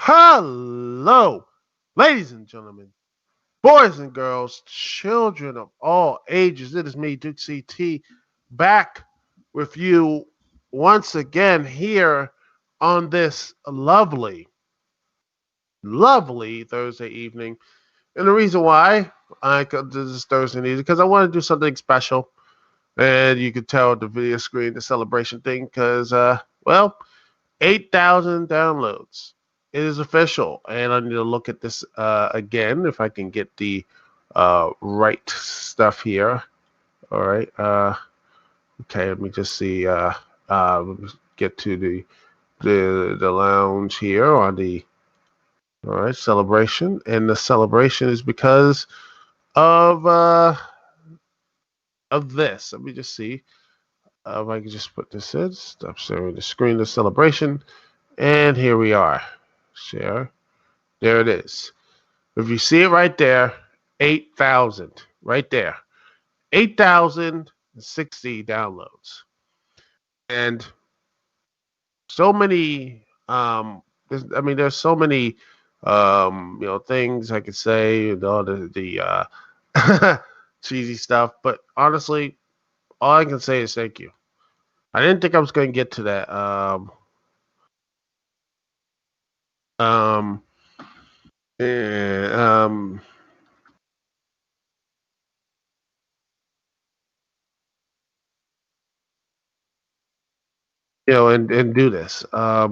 Hello, ladies and gentlemen, boys and girls, children of all ages. It is me, Dukect, back with you once again here on this lovely Thursday evening. And the reason why this is Thursday evening because I want to do something special. And you could tell the video screen, the celebration thing, because, 8,000 downloads. It is official, and I need to look at this again if I can get the right stuff here. All right. Okay, let me just see. Let me get to the lounge here on the all right celebration, and the celebration is because of uh of this. Let me just see if I can just put this in. Stop sharing the screen. The celebration, and here we are. Share. There it is. If you see it right there, 8,000 right there. 8,060 downloads. And so many there's so many things I could say and all the cheesy stuff, but honestly, all I can say is thank you. I didn't think I was going to get to that um eh, um and do this. I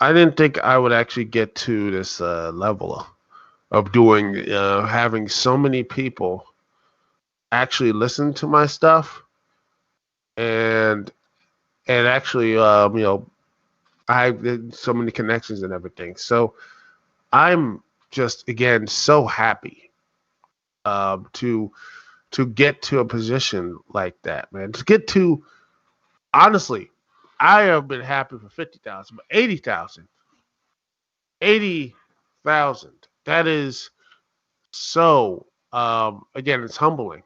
didn't think I would actually get to this level of doing having so many people actually listen to my stuff and actually I did so many connections and everything. So I'm just again so happy to get to a position like that, man. To get to honestly, I have been happy for 50,000, but 80,000, 80,000. That is so again, it's humbling.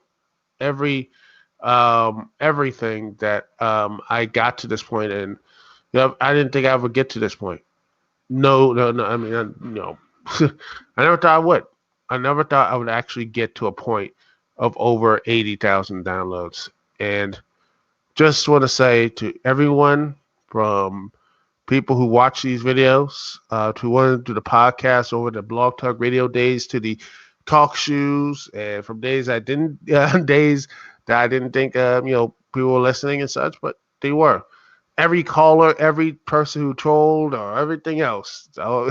Every everything that I got to this point, and I didn't think I would get to this point. No, no, no. I mean, no. I never thought I would. I never thought I would actually get to a point of over 80,000 downloads. And just want to say to everyone, from people who watch these videos, to one to the podcast over the Blog Talk Radio days, to the talk shoes, and from days I didn't days that I didn't think people were listening and such, but they were. Every caller, every person who trolled, or everything else. So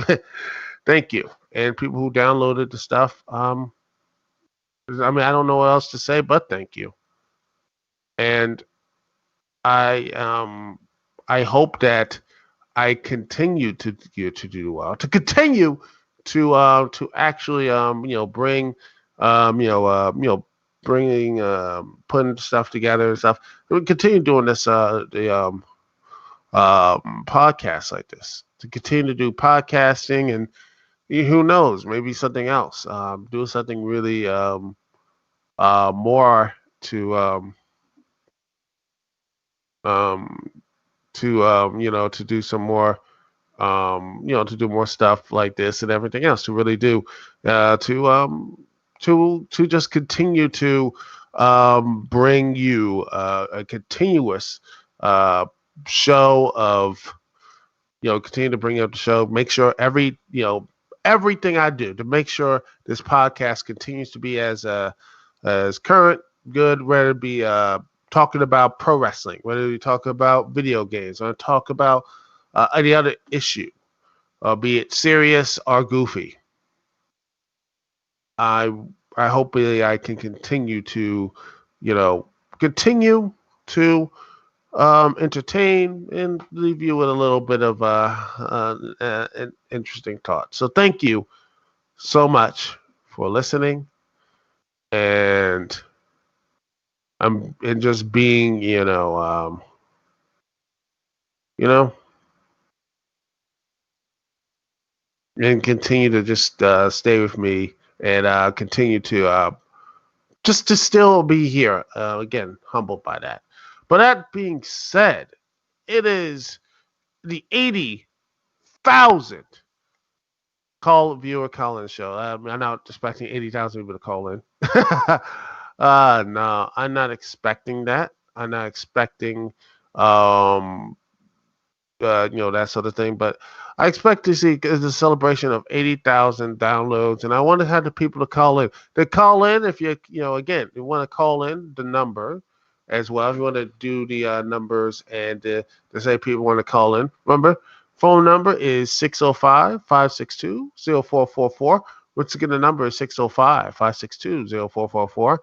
thank you, and people who downloaded the stuff. I mean, I don't know what else to say but thank you, and I hope that I continue to do well, to continue to actually bring bringing putting stuff together and stuff. We continue doing this the podcasts like this, to continue to do podcasting, and who knows, maybe something else, do something really more um, to do some more to do more stuff like this and everything else, to really do to just continue to bring you a continuous show of continue to bring up the show, make sure everything I do to make sure this podcast continues to be as current, good, whether it be talking about pro wrestling, whether we talk about video games, or talk about any other issue, be it serious or goofy. I I hope I can continue to, continue to entertain and leave you with a little bit of an interesting thought. So thank you so much for listening, and and just being, you know, and continue to just stay with me, and continue to just to still be here. Again, humbled by that. But that being said, it is the 80,000 viewer call-in show. I'm not expecting 80,000 people to call in. No, I'm not expecting that. I'm not expecting um that sort of thing. But I expect to see the celebration of 80,000 downloads, and I want to have the people to call in. They call in if again, you want to call in the number as well. If you want to do the numbers and to say people want to call in, remember, phone number is 605-562-0444. Once again, the number is 605-562-0444.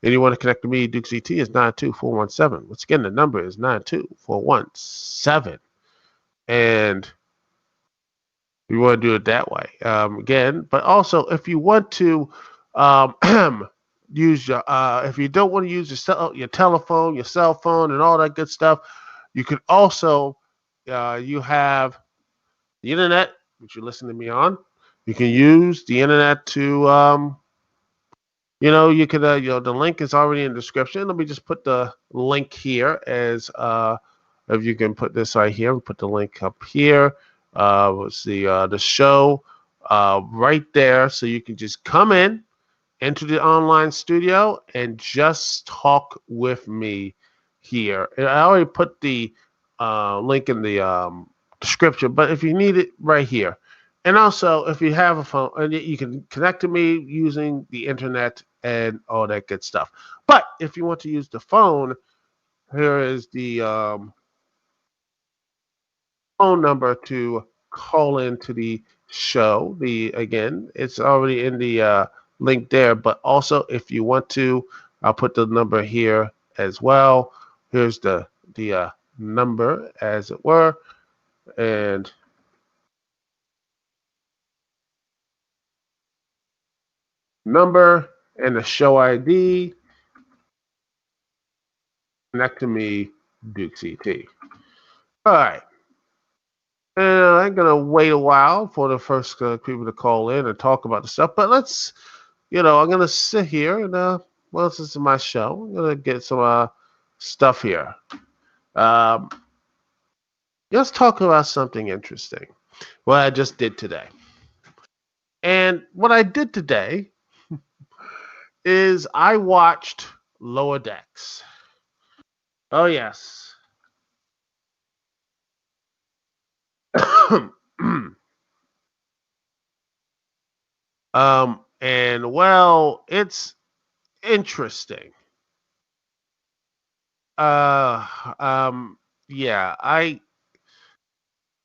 And you want to connect to me, Duke CT, is 92417. Once again, the number is 92417. And you want to do it that way again. But also, if you want to use if you don't want to use your telephone, your cell phone, and all that good stuff, you can also you have the internet, which you listen to me on. You can use the internet to you could the link is already in the description. Let me just put the link here as if you can put this right here. Put the link up here. Let's see the show right there, so you can just come into the online studio and just talk with me here. And I already put the link in the description, but if you need it, right here. And also, if you have a phone, and you can connect to me using the internet and all that good stuff. But if you want to use the phone, here is the phone number to call into the show. Again, it's already in the link there. But also, if you want to, I'll put the number here as well. Here's the number, as it were, and number and the show ID. Connect to me, Duke CT. All right. And I'm gonna wait a while for the first people to call in and talk about the stuff. But let's, I'm gonna sit here and well, this is my show. I'm gonna get some stuff here. Um, let's talk about something interesting. What I just did today, and what I did today is I watched Lower Decks. Oh yes. And well, it's interesting. Uh, um, yeah, I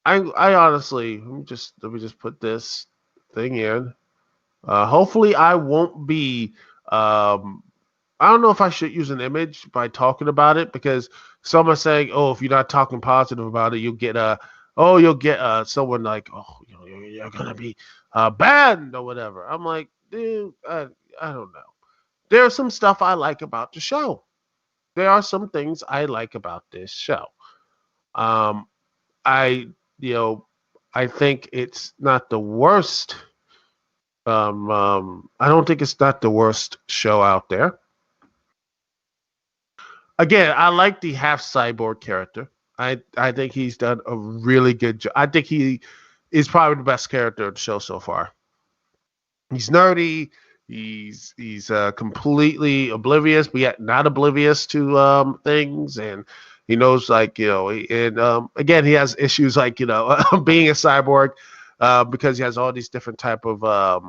honestly, let me just put this thing in. Hopefully, I won't be. I don't know if I should use an image by talking about it, because some are saying, "Oh, if you're not talking positive about it, you'll get someone like, oh, you're gonna be banned or whatever." I'm like, dude, I don't know. There's some stuff I like about the show. There are some things I like about this show. Um, I you know I think it's not the worst. I don't think it's not the worst show out there. Again, I like the half cyborg character. I think he's done a really good job. I think he is probably the best character of the show so far. He's nerdy. He's completely oblivious, but yet not oblivious to things, and he knows, like, and again, he has issues like, being a cyborg, because he has all these different type of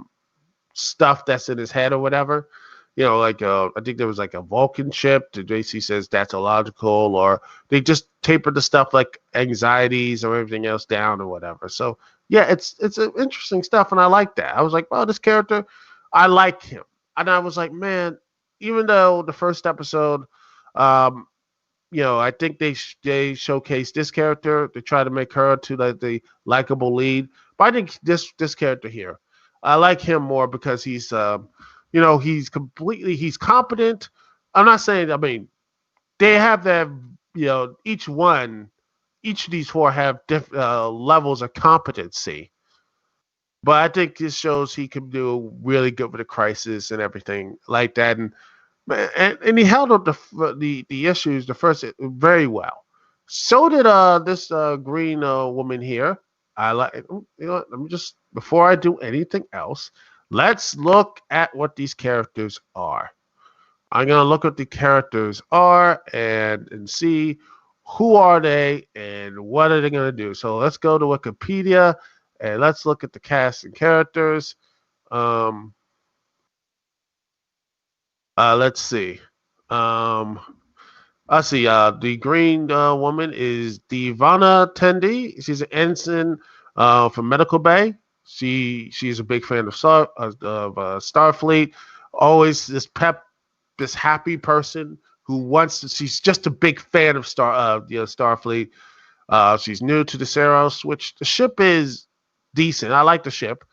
stuff that's in his head or whatever. Like I think there was like a Vulcan chip. The JC says that's illogical, or they just tapered the stuff like anxieties or everything else down or whatever. So yeah, it's interesting stuff, and I like that. I was like, well, this character, I like him, and I was like, man, even though the first episode, um, I think they showcased this character to try to make her to like the likable lead. But I think this character here, I like him more because he's competent. I'm not saying, I mean, they have that, each of these four have different levels of competency. But I think this shows he can do really good with a crisis and everything like that. And he held up the issues, the first, very well. So did this green woman here. I like. You know what? Let me just before I do anything else, let's look at what these characters are. I'm gonna look at the characters are and see who are they and what are they gonna do. So let's go to Wikipedia and let's look at the cast and characters. Um, let's see. Um, let's see. The green woman is Divana Tendi. She's an ensign from Medical Bay. She's a big fan of Starfleet. Always this happy person who wants to. She's just a big fan of Starfleet. She's new to the Saros, which the ship is decent. I like the ship.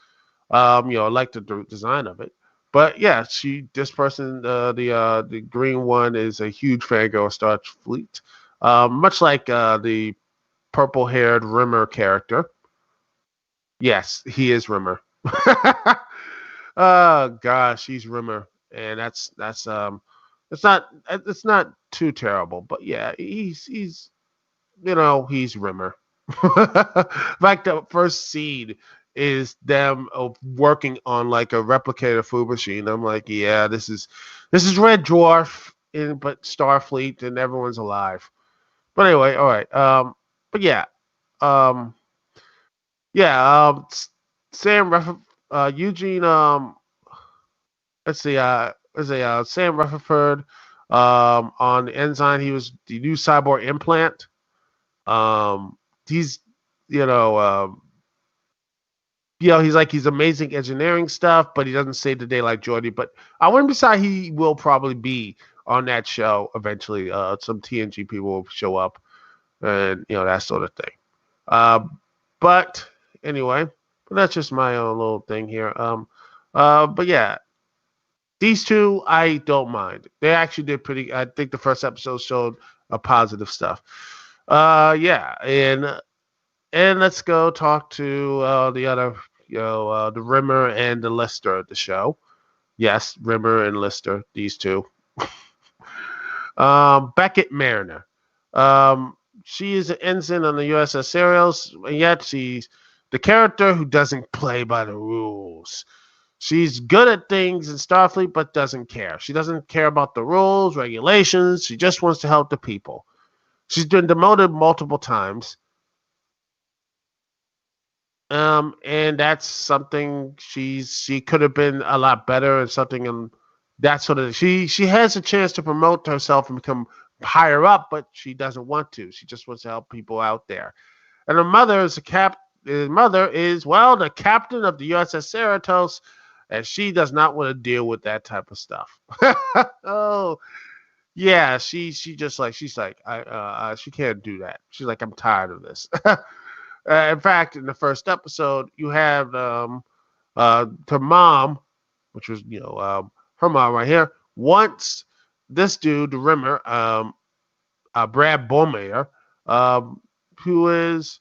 I like the design of it. But yeah, this person, the green one, is a huge fangirl of Starfleet, much like the purple-haired Rimmer character. Yes, he is Rimmer. Oh gosh, he's Rimmer, and it's not too terrible, but yeah, he's Rimmer. Like the first scene is them working on like a replicator food machine. I'm like, yeah, this is Red Dwarf, but Starfleet, and everyone's alive. But anyway, all right. But yeah, um, yeah. Sam Eugene. Let's see. Sam Rutherford. On the Ensign, he was the new cyborg implant. He's you know. He's amazing engineering stuff, but he doesn't save the day like Jordy. But I wouldn't be sorry, he will probably be on that show eventually. Some TNG people will show up, and that sort of thing. Uh, but anyway, that's just my own little thing here. But yeah, these two I don't mind. They actually did pretty. I think the first episode showed a positive stuff. Yeah, and let's go talk to the other, the Rimmer and the Lister of the show. Yes, Rimmer and Lister, these two. Beckett Mariner. She is an ensign on the USS Cereals, and yet she's the character who doesn't play by the rules. She's good at things in Starfleet, but doesn't care. She doesn't care about the rules, regulations. She just wants to help the people. She's been demoted multiple times. And that's something she could have been a lot better and something, and that's sort of she has a chance to promote herself and become higher up, but she doesn't want to. She just wants to help people out there. And her mother is his mother is the captain of the USS Cerritos, and she does not want to deal with that type of stuff. Oh yeah, she's like she can't do that. She's like, I'm tired of this. In fact, in the first episode, you have her mom, which was her mom right here, wants this dude, the Rimmer, Brad Bomeyer, who is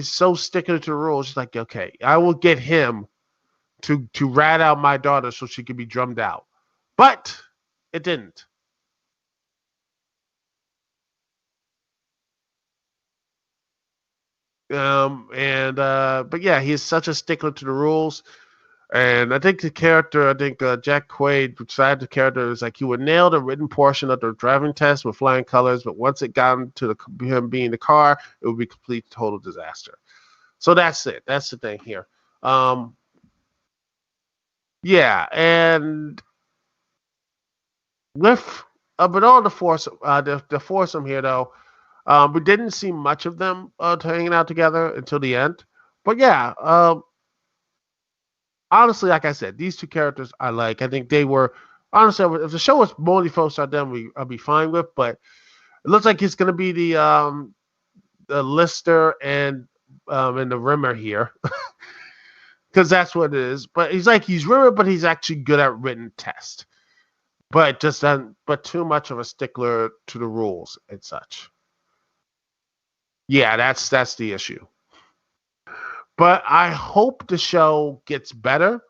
so sticking to the rules. She's like, okay, I will get him to rat out my daughter so she can be drummed out, but it didn't. But yeah, he's such a stickler to the rules. And I think Jack Quaid, beside the character, is like he would nail the written portion of the driving test with flying colors, but once it got into him being the car, it would be complete total disaster. So that's it. That's the thing here. Yeah, and with but all the foursome here though, we didn't see much of them hanging out together until the end. But yeah, honestly, like I said, these two characters I like. I think they were honestly, if the show was mostly focused on them, I'd be fine with. But it looks like it's going to be the Lister and the Rimmer here, because that's what it is. But he's Rimmer, but he's actually good at written test, but but too much of a stickler to the rules and such. Yeah, that's the issue. But I hope the show gets better.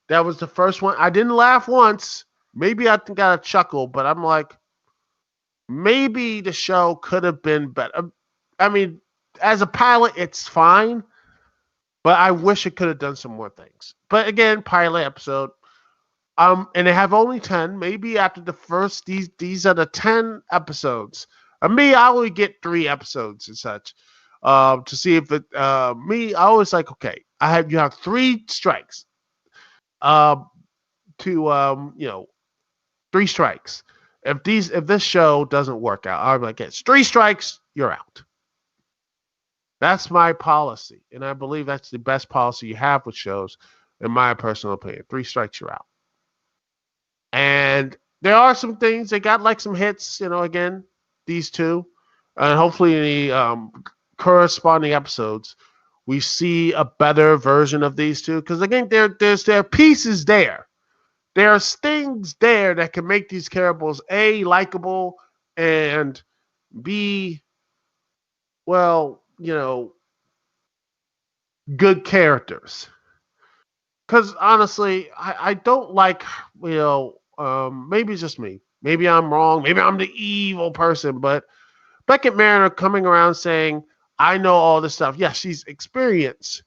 That was the first one. I didn't laugh once. Maybe I got a chuckle, but I'm like, maybe the show could have been better. I mean, as a pilot, it's fine. But I wish it could have done some more things. But again, pilot episode. And they have only 10. Maybe after the first, these are the 10 episodes. Me, I only get 3 episodes and such. To see if it. Me, I always like, okay, you have 3 strikes. To 3 strikes. If this show doesn't work out, I'm like, it's 3 strikes, you're out. That's my policy, and I believe that's the best policy you have with shows, in my personal opinion. 3 strikes, you're out. And there are some things they got, like some hits. Again, these two, and hopefully in the corresponding episodes, we see a better version of these two. Because again, there are pieces there. There's things there that can make these characters A, likable, and B, well, good characters. Because honestly, I don't like, maybe it's just me. Maybe I'm wrong. Maybe I'm the evil person. But Beckett Mariner coming around saying, I know all this stuff. Yeah, she's experienced,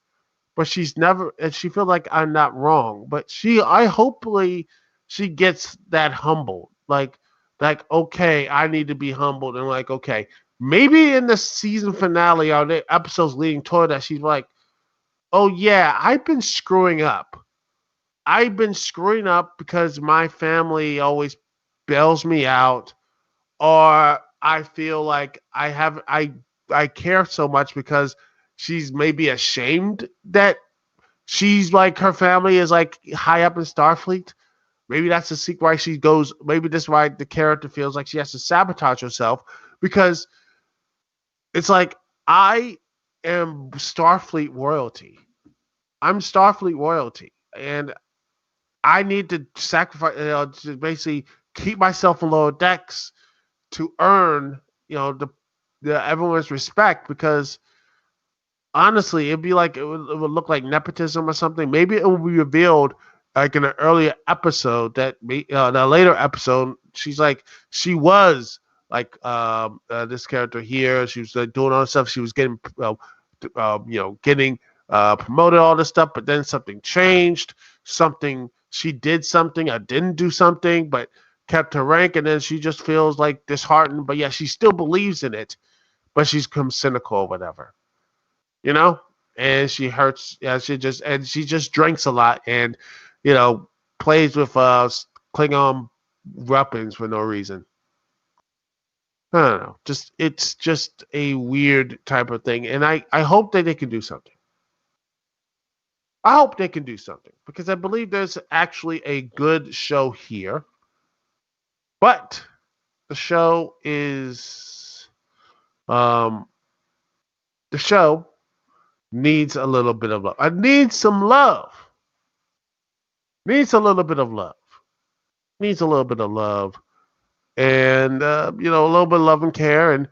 but she's never, and she feels like I'm not wrong. But hopefully she gets that humbled. Like, okay, I need to be humbled. And like, okay, maybe in the season finale or the episodes leading toward that, she's like, oh yeah, I've been screwing up. I've been screwing up because my family always bails me out, or I feel like I care so much because she's maybe ashamed that she's like her family is like high up in Starfleet. Maybe that's the secret why she goes. Maybe that's why the character feels like she has to sabotage herself, because it's like, I am Starfleet royalty. I'm Starfleet royalty, and I need to sacrifice, to basically keep myself in lower decks to earn, the everyone's respect. Because honestly, it'd be like, it would look like nepotism or something. Maybe it will be revealed like in an earlier episode that the later episode, she was like this character here. She was doing all this stuff. She was getting getting promoted, all this stuff, but then something changed. She did something, I didn't do something, but kept her rank, and then she just feels like disheartened. But yeah, she still believes in it, but she's become cynical or whatever, you know. And she hurts. Yeah, she just drinks a lot, and plays with Klingon weapons for no reason. I don't know. It's just a weird type of thing, and I hope that they can do something. I hope they can do something, because I believe there's actually a good show here. But the show is the show needs a little bit of love. I need some love. Needs a little bit of love. Needs a little bit of love. And a little bit of love and care, and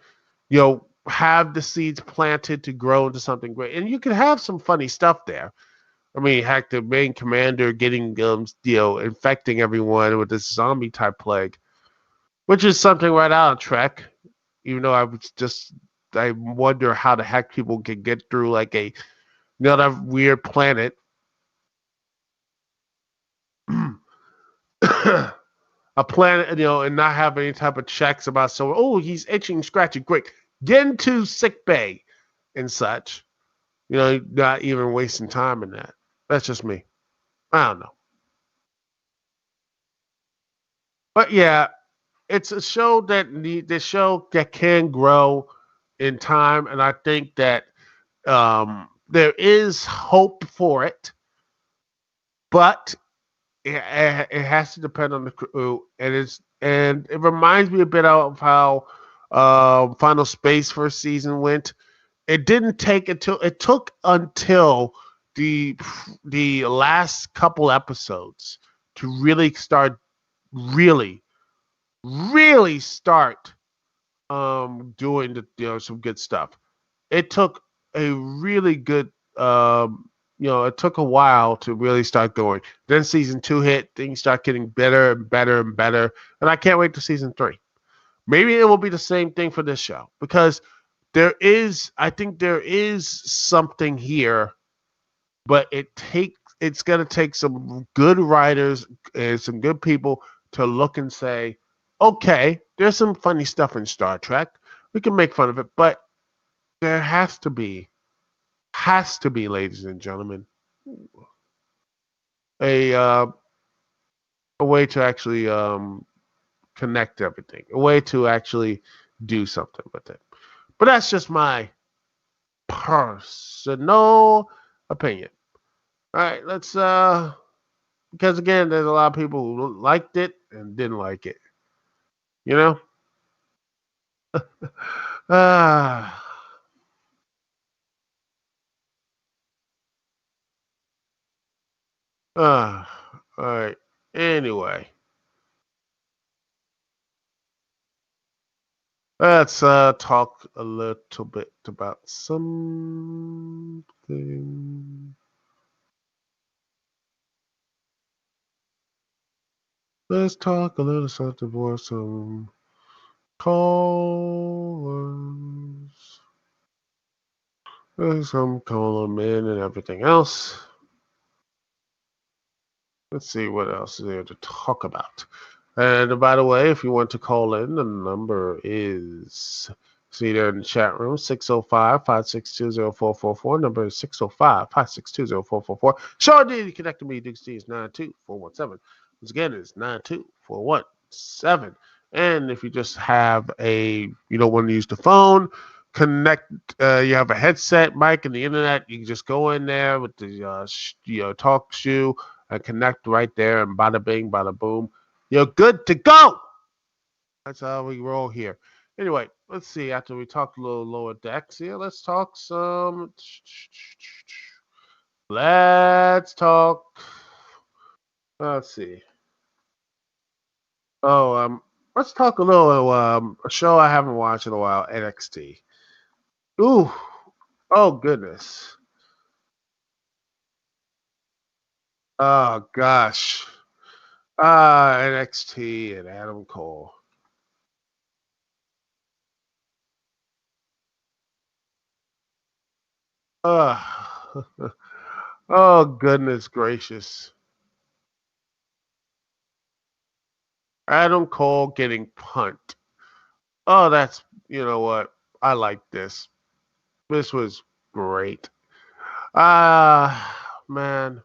have the seeds planted to grow into something great. And you can have some funny stuff there. I mean, heck, the main commander getting infecting everyone with this zombie type plague, which is something right out of Trek. Even though I wonder how the heck people can get through like another weird planet. A planet, and not have any type of checks about, so, oh, he's itching, scratching, great, get into sick bay and such. Not even wasting time in that. That's just me. I don't know. But yeah, it's a show that can grow in time, and I think that there is hope for it, but it has to depend on the crew, and it reminds me a bit of how Final Space first season went. It took until the last couple episodes to really start, really really start doing some good stuff. It took a really good it took a while to really start going. Then season 2 hit, things start getting better and better and better, and I can't wait to season 3. Maybe it will be the same thing for this show, because I think there is something here but it's gonna take some good writers and some good people to look and say, okay, there's some funny stuff in Star Trek. We can make fun of it, but there has to be, ladies and gentlemen, a uh, a way to actually connect everything, a way to actually do something with it. But that's just my personal opinion. All right, let's because again, there's a lot of people who liked it and didn't like it. You know? Ah, all right. Anyway, let's talk a little bit about something. Let's talk a little something for some callers. There's some calling in and everything else. Let's see what else is there to talk about. And by the way, if you want to call in, the number is, see there in the chat room, 605-562-0444. Number is 605-562-0444. Sure indeed, you connect me, Dukect is 92417. Once again, it's 92417. And if you just have you don't want to use the phone, connect, you have a headset, mic, and the internet, you can just go in there with the talk shoe and connect right there, and bada bing, bada boom. You're good to go. That's how we roll here. Anyway, let's see. After we talked a little lower decks here, let's talk some. Let's talk. Let's see. Oh, let's talk a little a show I haven't watched in a while, NXT. Ooh, oh goodness. Oh gosh. NXT and Adam Cole. Uh, oh goodness gracious. Adam Cole getting punt. Oh, you know what? I like this. This was great. Man.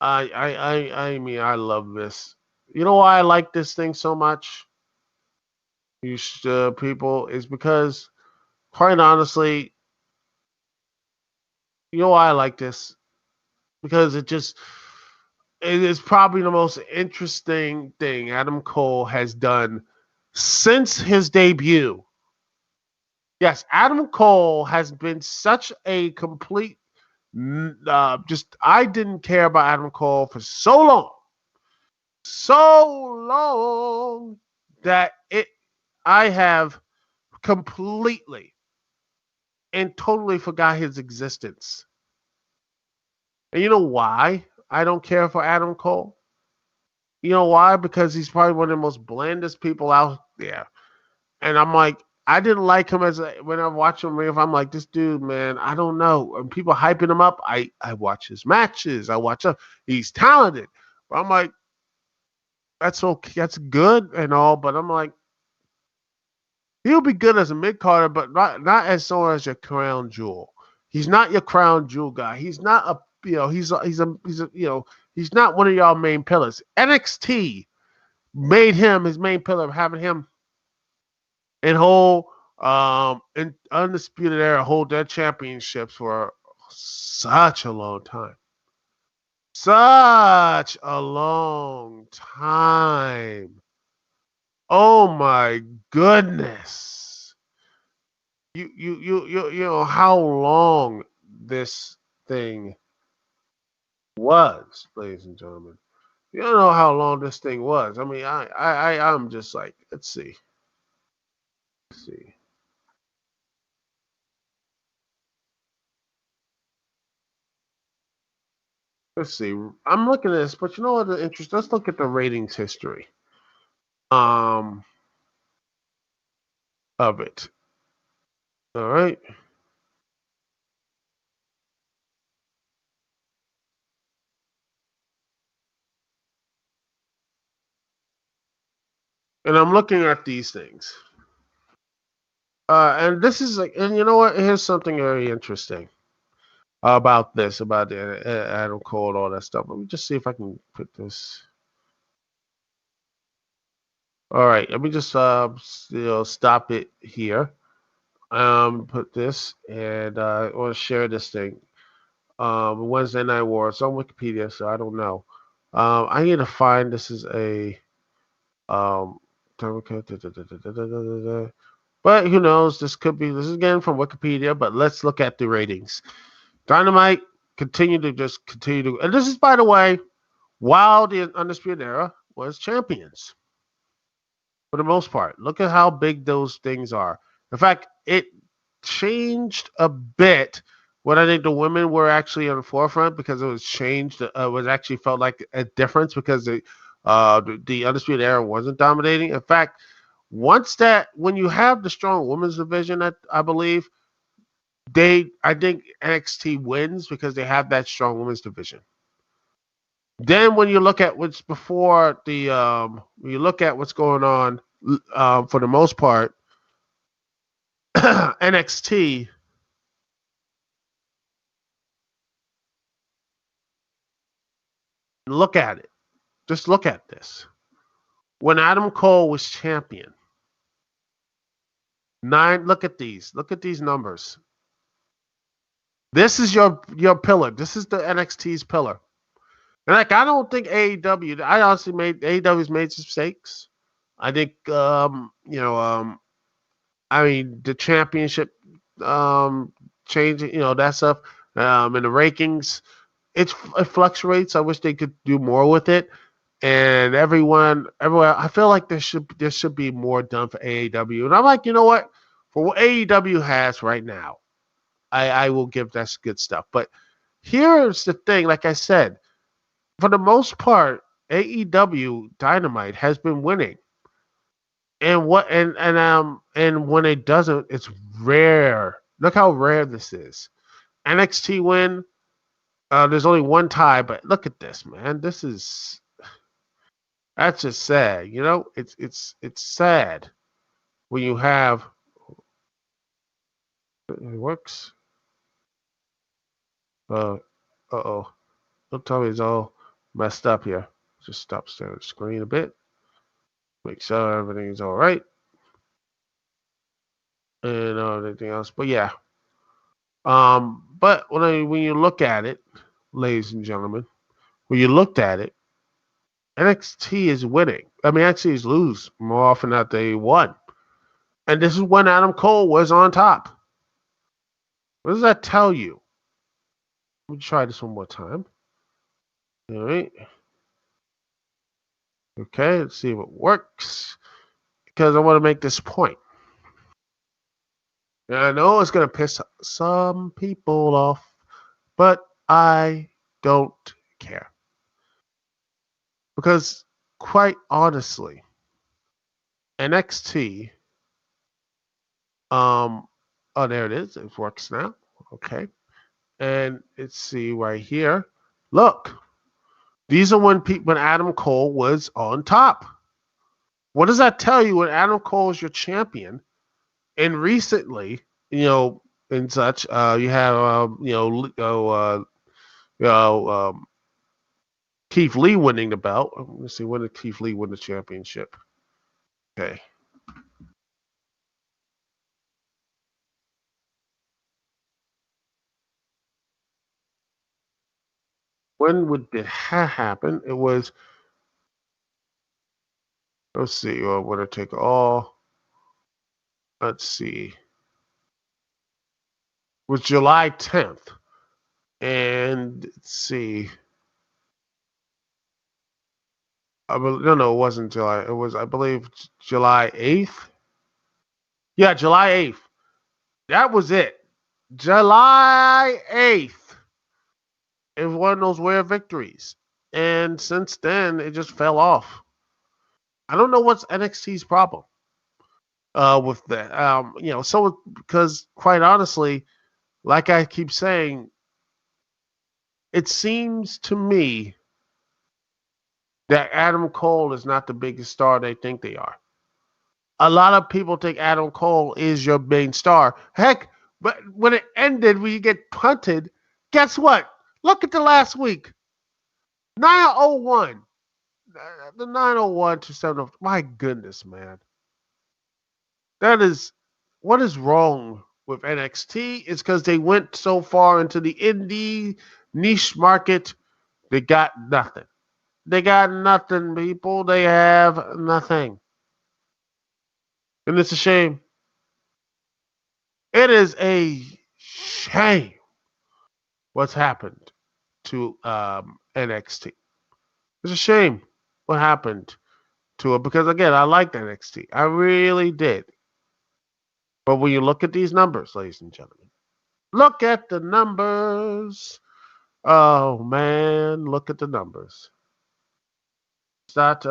I mean, I love this. You know why I like this thing so much? You people is because, quite honestly, you know why I like this? Because it is probably the most interesting thing Adam Cole has done since his debut. Yes, Adam Cole has been such a complete. Just I didn't care about Adam Cole for so long that I have completely and totally forgot his existence. And you know why I don't care for Adam Cole? You know why? Because he's probably one of the most blandest people out there. And I'm like, I didn't like him when I watch him. If I'm like, this dude, man, I don't know. And people hyping him up. I watch his matches. I watch him. He's talented. But I'm like, that's okay. That's good and all. But I'm like, he'll be good as a mid carder, but not as so as your crown jewel. He's not your crown jewel guy. He's not a he's not one of y'all main pillars. NXT made him his main pillar, having him and in undisputed era hold their championships for such a long time. Such a long time. Oh my goodness. You know how long this thing was, ladies and gentlemen. You don't know how long this thing was. I mean, I'm just like, let's see. Let's see. Let's see. I'm looking at this, but you know what the interest? Let's look at the ratings history. Um of it. All right. And I'm looking at these things. And this is like, and you know what? Here's something very interesting about this, about the Adam Cole and all that stuff. Let me just see if I can put this. All right, let me just stop it here. Put this, and I want to share this thing. Wednesday Night War. It's on Wikipedia, so I don't know. I need to find. This is a but who knows? This could be. This is again from Wikipedia, but let's look at the ratings. Dynamite continue to, and this is, by the way, while the Undisputed Era was champions for the most part. Look at how big those things are. In fact, it changed a bit when I think the women were actually on the forefront because it was changed. It was actually felt like a difference because the Undisputed Era wasn't dominating. In fact, when you have the strong women's division, I believe I think NXT wins because they have that strong women's division. Then when you look at what's before when you look at what's going on, for the most part, NXT. Look at it. Just look at this. When Adam Cole was champion, look at these. Look at these numbers. This is your pillar. This is the NXT's pillar. And like, I don't think AEW. I honestly AEW's made some mistakes. I think I mean the championship changing, that stuff. And the rankings, it fluctuates. I wish they could do more with it. And everyone, I feel like there should be more done for AEW. And I'm like, you know what? For what AEW has right now, I will give that's good stuff. But here's the thing, like I said, for the most part, AEW Dynamite has been winning. And when it doesn't, it's rare. Look how rare this is. NXT win. There's only one tie, but look at this, man. That's just sad. It's sad when you have it works. Oh. Don't tell me it's all messed up here. Just stop staring at the screen a bit. Make sure everything's all right. And everything else. But yeah. But when you look at it, ladies and gentlemen, when you looked at it, NXT is winning. I mean, NXT is lose more often than they won. And this is when Adam Cole was on top. What does that tell you? Let me try this one more time. All right. Okay, let's see if it works. Because I want to make this point. And I know it's going to piss some people off, but I don't care. Because, quite honestly, NXT, there it is. It works now. Okay. And let's see right here. Look, these are when Adam Cole was on top. What does that tell you when Adam Cole is your champion? And recently, and such, you have, Keith Lee winning the belt. Let's see, when did Keith Lee win the championship? Okay. When would it happen? It was, let's see, winner take all. Let's see. It was July 10th. And let's see. No, it wasn't July. It was, I believe, July 8th. Yeah, July 8th. That was it. July 8th. It was one of those rare victories. And since then, it just fell off. I don't know what's NXT's problem with that. So because quite honestly, like I keep saying, it seems to me that Adam Cole is not the biggest star they think they are. A lot of people think Adam Cole is your main star. Heck, but when it ended, when you get punted, guess what? Look at the last week. 901. The 901 to 7. My goodness, man. That is what is wrong with NXT is because they went so far into the indie niche market, they got nothing. They got nothing, people. They have nothing. And it's a shame. It is a shame what's happened to NXT. It's a shame what happened to it because, again, I liked NXT. I really did. But when you look at these numbers, ladies and gentlemen, look at the numbers. Oh man, look at the numbers. It's not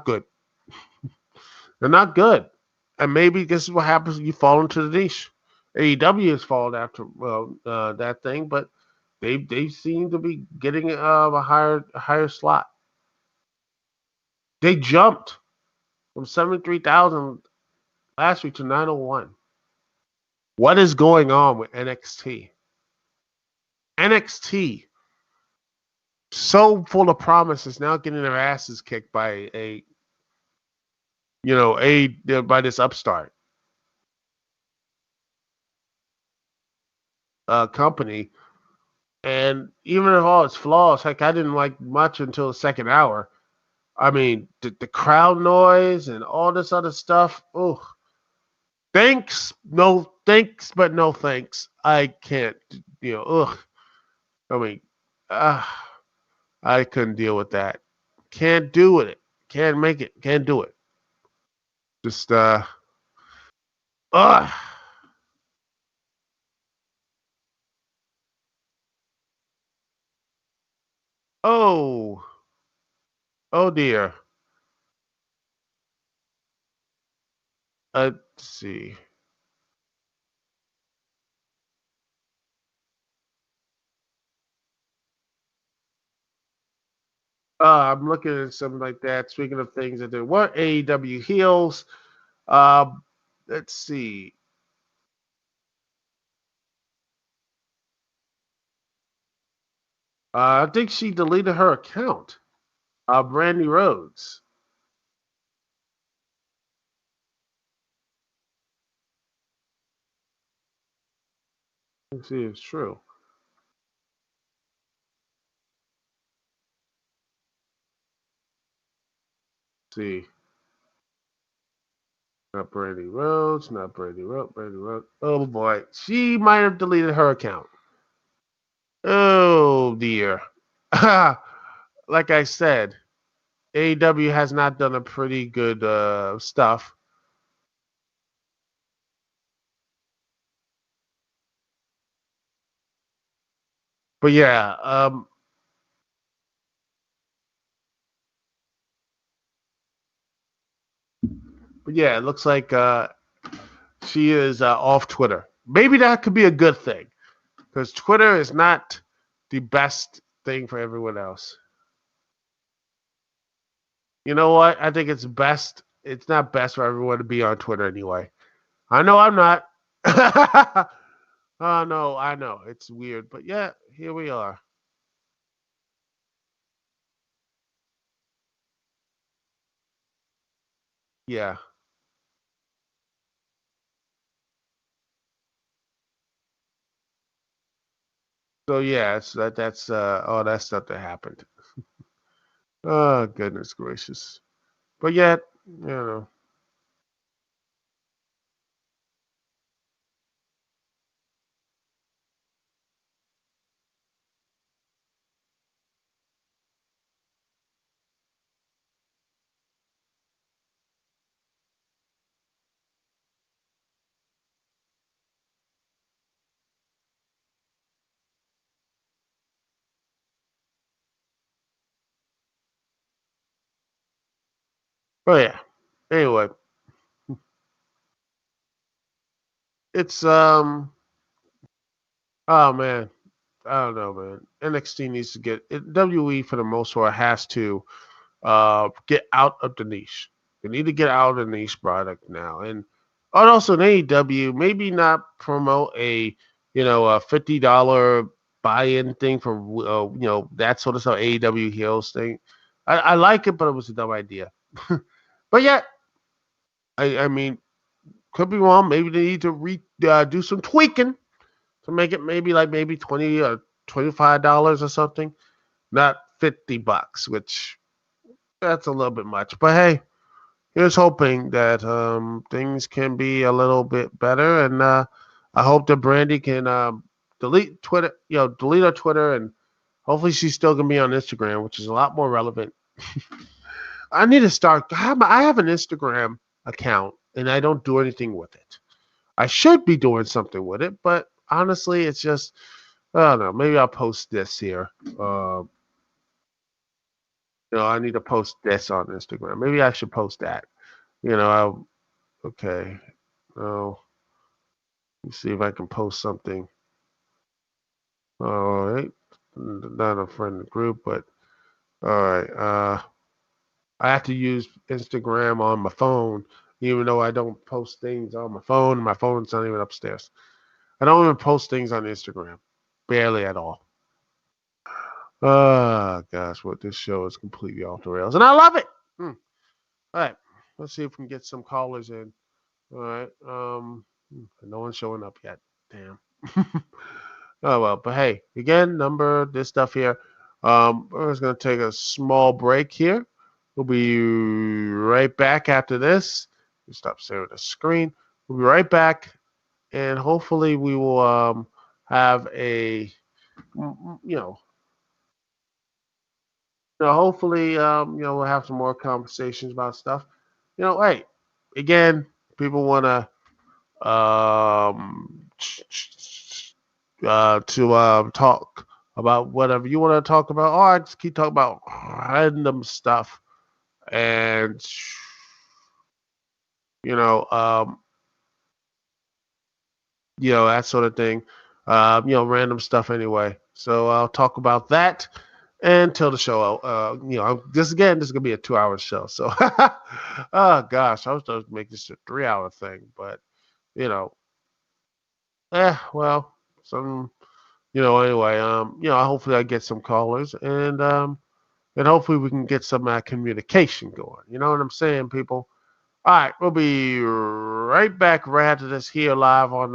good. They're not good. And maybe this is what happens when you fall into the niche. AEW has fallen after that thing, but they seem to be getting a higher slot. They jumped from 73,000 last week to 901. What is going on with NXT? NXT, so full of promises, now getting their asses kicked by by this upstart company. And even if all its flaws, heck, I didn't like much until the second hour. I mean, the crowd noise and all this other stuff. Oh, thanks, but no thanks. I can't, ugh. I mean, uh, I couldn't deal with that. Can't do it. Can't make it. Can't do it. Just, ugh. Oh, oh dear. Let's see. I'm looking at something like that. Speaking of things that there were AEW heels, um, let's see. I think she deleted her account. Brandy Rhodes. Let's see, it's true. Let's see, not Brandy Rhodes, not Brandy Rhodes, Brandy Rhodes. Oh boy, she might have deleted her account. Oh dear. Like I said, AEW has not done a pretty good stuff. But yeah, it looks like she is off Twitter. Maybe that could be a good thing because Twitter is not the best thing for everyone else. You know what? I think it's best. It's not best for everyone to be on Twitter anyway. I know I'm not. Oh no, I know it's weird, but yeah, here we are. Yeah. So yeah, it's that's all that stuff that happened. Oh goodness gracious. But yet, but yeah. Anyway, it's oh man, I don't know, man. NXT needs to get WWE for the most part has to get out of the niche. They need to get out of the niche product now. And also in AEW, maybe not promote a $50 buy-in thing for that sort of stuff. AEW heels thing. I like it, but it was a dumb idea. But yeah, I mean, could be wrong. Maybe they need to do some tweaking to make it maybe 20 or $25 or something, not $50, which that's a little bit much. But hey, here's hoping that things can be a little bit better, and I hope that Brandy can delete Twitter, delete her Twitter, and hopefully she's still gonna be on Instagram, which is a lot more relevant. I need to start. I have an Instagram account, and I don't do anything with it. I should be doing something with it, but honestly, it's just I don't know. Maybe I'll post this here. I need to post this on Instagram. Maybe I should post that. Okay. Oh, let me see if I can post something. All right. Not a friend group, but all right. I have to use Instagram on my phone, even though I don't post things on my phone. My phone's not even upstairs. I don't even post things on Instagram. Barely at all. Oh, gosh, what this show is completely off the rails. And I love it. All right. Let's see if we can get some callers in. All right. No one's showing up yet. Damn. Oh, well. But hey, again, this stuff here. We're just going to take a small break here. We'll be right back after this. Stop staring at the screen. We'll be right back. And hopefully we will have hopefully, we'll have some more conversations about stuff. Hey, again, people want to talk about whatever you want to talk about. Or I just keep talking about random stuff, and that sort of thing. Random stuff anyway. So I'll talk about that until the show. This is gonna be a 2-hour show. So, oh gosh, I was supposed to make this a 3-hour thing, but well, some, anyway, hopefully I get some callers and hopefully we can get some communication going. You know what I'm saying, people? All right, we'll be right back right after this here live on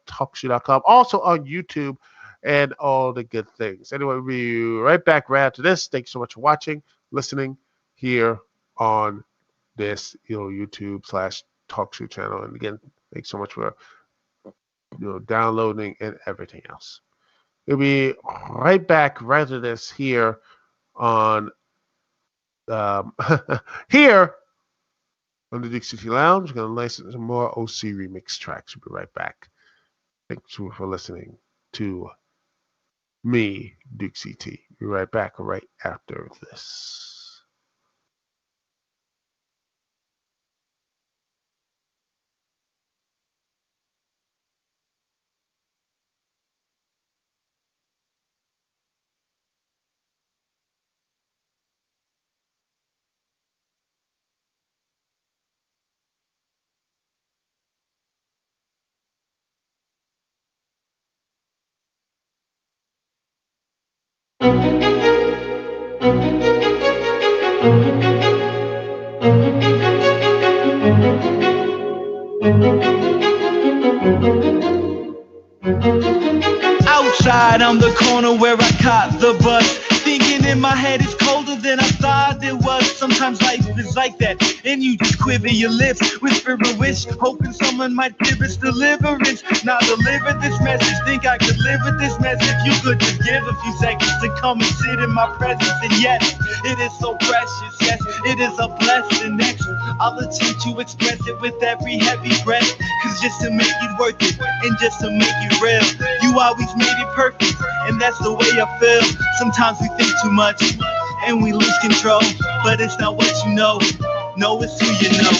TalkShoe.com, also on YouTube and all the good things. Anyway, we'll be right back right after this. Thanks so much for watching, listening here on this YouTube/TalkShoe channel. And again, thanks so much for downloading and everything else. We'll be right back right after this here on here on the Dixie Lounge. We're going to listen to some more OC remix tracks. We'll be right back. Thanks for listening to me, Dixie T. Be right back right after this. Outside on the corner where I caught the bus, thinking in my head it's colder than I thought it was. Sometimes life is like that, and you just quiver your lips, whisper a wish, hoping someone might give us deliverance. Now deliver this message, think I could live with this message. You could just give a few seconds to come and sit in my presence, and yes, it is so precious. Yes, it is a blessing. Next, I'll attempt to express it with every heavy breath, cause just to make it worth it, and just to make it real, you always made it perfect, and that's the way I feel. Sometimes we think too much and we lose control, but it's not what you know, no, it's who you know.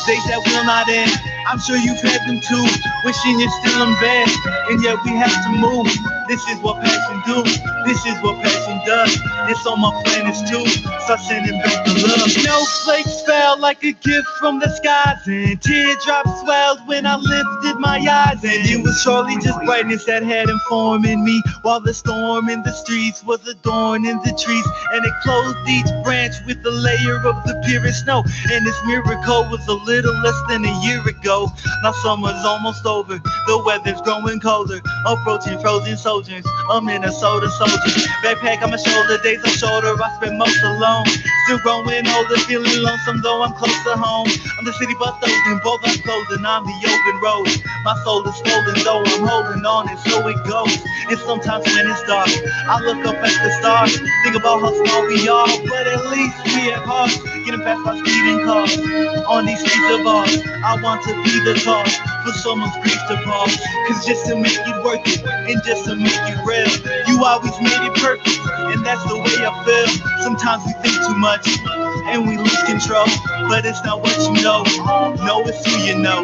Days that will not end, I'm sure you've had them too, wishing you're still in bed, and yet we have to move. This is what passion do. This is what passion does. It's on my planets too. Start sending back the love. Snowflakes fell like a gift from the skies, and teardrops swelled when I lifted my eyes. And it was surely just brightness that had informed in me, while the storm in the streets was adorning the trees, and it clothed each branch with a layer of the purest snow. And this miracle was a little less than a year ago. Now summer's almost over, the weather's growing colder, approaching frozen soldiers, a Minnesota soldier. Backpack on my shoulder, days on shoulder, I spend most alone. Still growing older, feeling lonesome though I'm close to home. I'm the city bus and both are closed, and I'm the open road. My soul is swollen though I'm holding on, and so it goes. And sometimes when it's dark, I look up at the stars, think about how small we are, but at least we have hearts. Getting past my speeding cars on these streets of ours. I want to be the cause for someone's grief to pause. Cause just to make it worth it, and just to make it real, you always made it perfect, and that's the way I feel. Sometimes we think too much, and we lose control, but it's not what you know. No, it's who you know.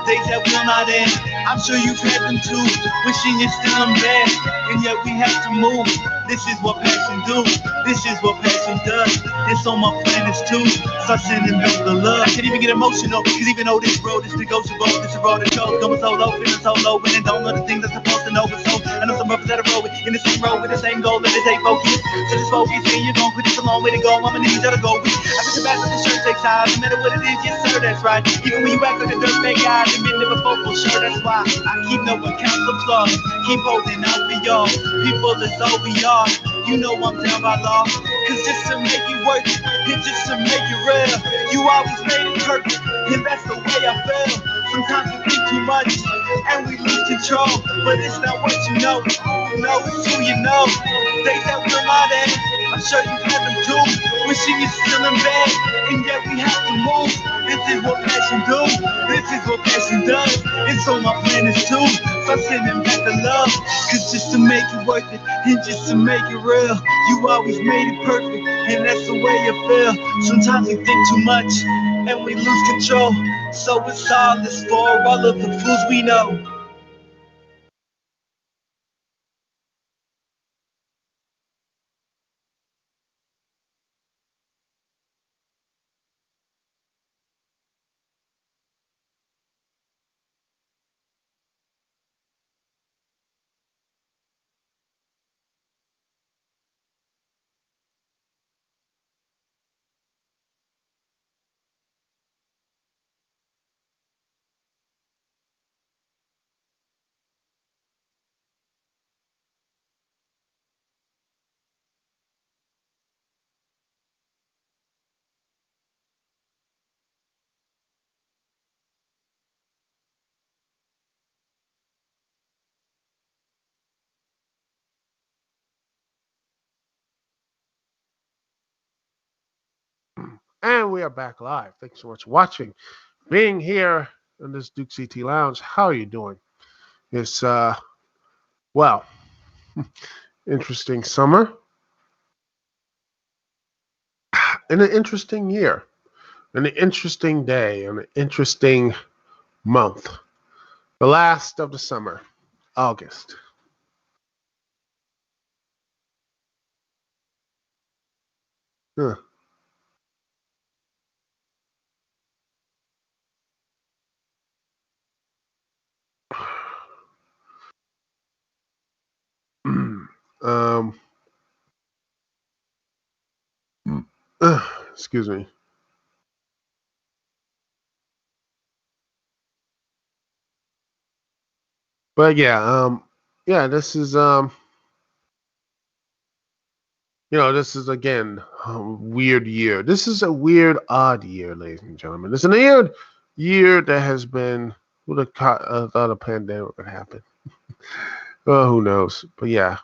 Days that will not end, I'm sure you've had them too, wishing you're still in bed, and yet we have to move. This is what passion do. This is what passion does. It's on my planets too. Start sending back the love. I can't even get emotional, cause even though this road is negotiable, this a road that goes going solo, feeling so low, and don't know the things I'm supposed to know. But so I know some brothers that are rolling in the same road with the same goal, and they stay focused. So just focus, and you're gonna quit. It's a long way to go. I'ma need you to go with. I put your back on the shirt takes time, no matter what it is. Yes sir, that's right. Even when you act like a dirtbag guy, admit never vocal, sure that's why I keep no accounts of flaws. Keep holding out for y'all. People is all we are. You know I'm down by law. Cause just to make it work, and just to make it real, you always made it perfect, and that's the way I feel. Sometimes we think too much, and we lose control, but it's not what you know. No, it's who you know. Days that will not end, I'm sure you've had them too, wishing you're still in bed, and yet we have to move. This is what passion do. This is what passion does. It's on my planets too. So I'm sending back the love. Cause just to make it worth it, and just to make it real, you always made it perfect, and that's the way you feel. Sometimes we think too much, and we lose control. So it's all this for all of the fools we know. And we are back live. Thanks so much for watching. Being here in this Duke CT Lounge. How are you doing? It's well, interesting summer and an interesting year, and an interesting day, and an interesting month. The last of the summer, August. Huh. um, excuse me. But yeah, yeah, this is this is again a weird year. This is a weird, odd year, ladies and gentlemen. It's a weird year that has been. Who would have thought a pandemic would happen? Oh, who knows? But yeah.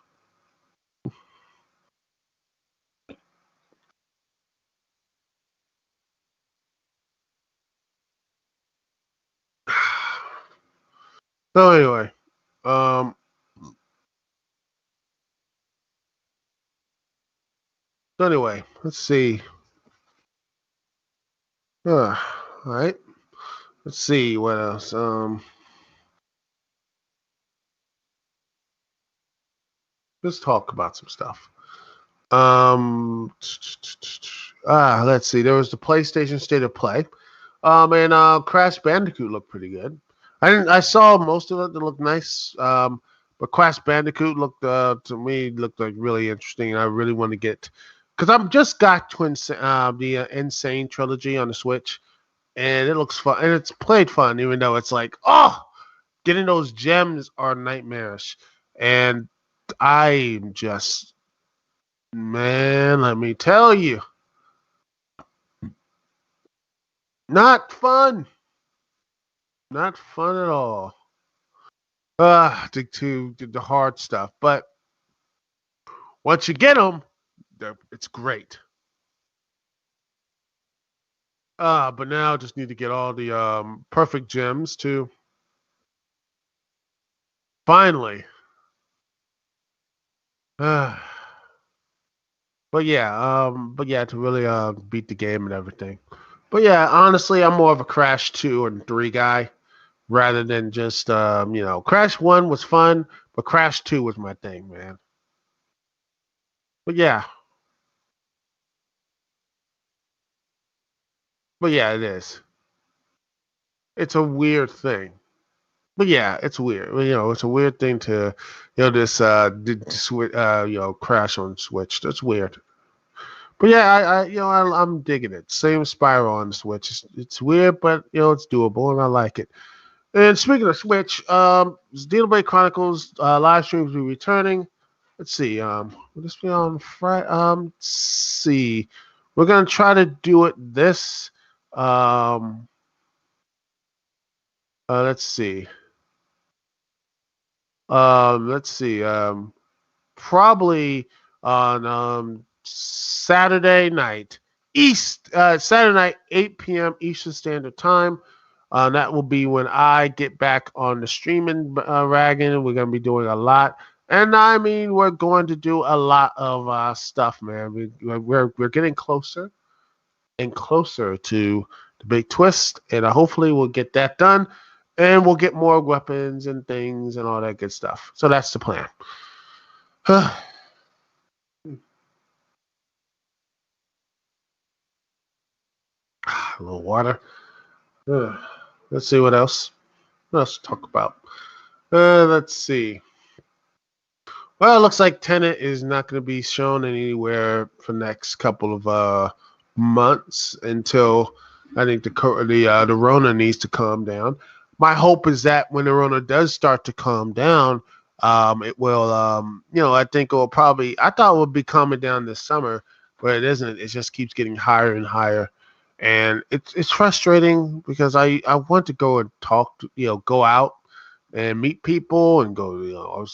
So anyway, um, let's see. All right. let's see what else. Let's talk about some stuff. Let's see. There was the PlayStation State of Play. And Crash Bandicoot looked pretty good. I saw most of it. It looked nice. But Crash Bandicoot looked to me looked like really interesting. I really want to get because I've just got the Insane trilogy on the Switch, and it looks fun and it's played fun, even though it's like getting those gems are nightmarish, and I'm just man, let me tell you, not fun, not fun at all. To the hard stuff. But once you get them, it's great. But now I just need to get all the perfect gems to finally. Uh, but yeah, to really beat the game and everything. But yeah, honestly, I'm more of a Crash 2 and 3 guy rather than just Crash 1 was fun, but Crash 2 was my thing, man. But yeah, it is. It's a weird thing. But yeah, it's weird. It's a weird thing to, crash on Switch. That's weird. But yeah, I'm digging it. Same Spiral on the Switch. It's weird, but it's doable, and I like it. And speaking of Switch, Xenoblade Chronicles live streams will be returning. Let's see. Will this be on Friday? Let's see. We're gonna try to do it this. Let's see. Let's see. Probably on Saturday night, Saturday night, 8 p.m. Eastern Standard Time. That will be when I get back on the streaming wagon. We're gonna be doing a lot, and I mean we're going to do a lot of stuff, man. We're getting closer and closer to the big twist, and hopefully we'll get that done, and we'll get more weapons and things and all that good stuff. So that's the plan. A little water. Let's see what else. What else to talk about? Let's see. Well, it looks like Tenet is not going to be shown anywhere for the next couple of months until I think the Rona needs to calm down. My hope is that when the Rona does start to calm down, it will. I think it will probably. I thought it would be calming down this summer, but it isn't. It just keeps getting higher and higher, and it's frustrating because I want to go and talk to go out and meet people and go.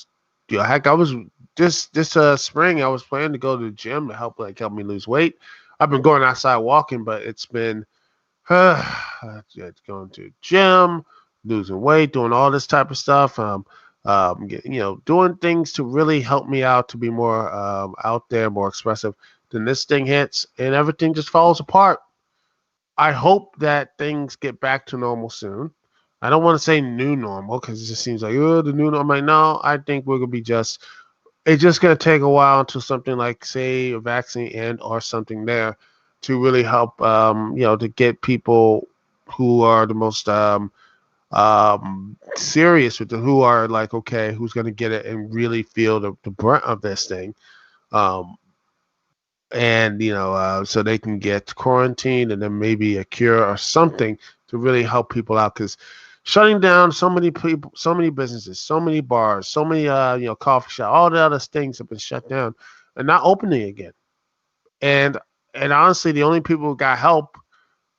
Heck, I was this spring I was planning to go to the gym to help me lose weight. I've been going outside walking, but it's been going to the gym, losing weight, doing all this type of stuff. Doing things to really help me out to be more out there, more expressive. Then this thing hits and everything just falls apart. I hope that things get back to normal soon. I don't want to say new normal because it just seems like the new normal. I'm like, no, I think we're gonna be it's just gonna take a while until something like say a vaccine and or something there to really help to get people who are the most serious with who are like, okay, who's gonna get it and really feel the brunt of this thing. Um, and so they can get quarantined and then maybe a cure or something to really help people out because shutting down so many people, so many businesses, so many bars, so many coffee shop, all the other things have been shut down and not opening again. And honestly, the only people who got help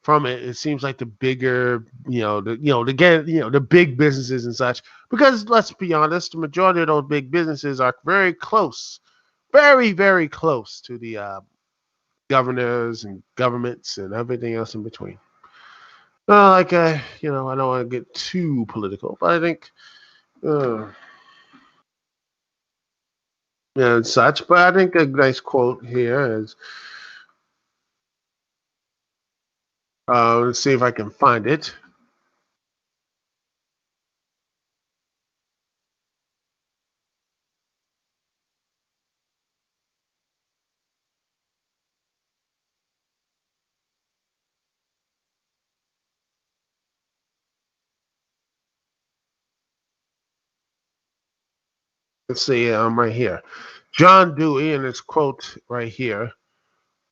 from it seems like the bigger, the big businesses and such. Because let's be honest, the majority of those big businesses are very close, very, very close to the governors and governments and everything else in between. I don't want to get too political, but I think, and such. But I think a nice quote here is, let's see if I can find it. Let's see, right here. John Dewey, and it's quote right here.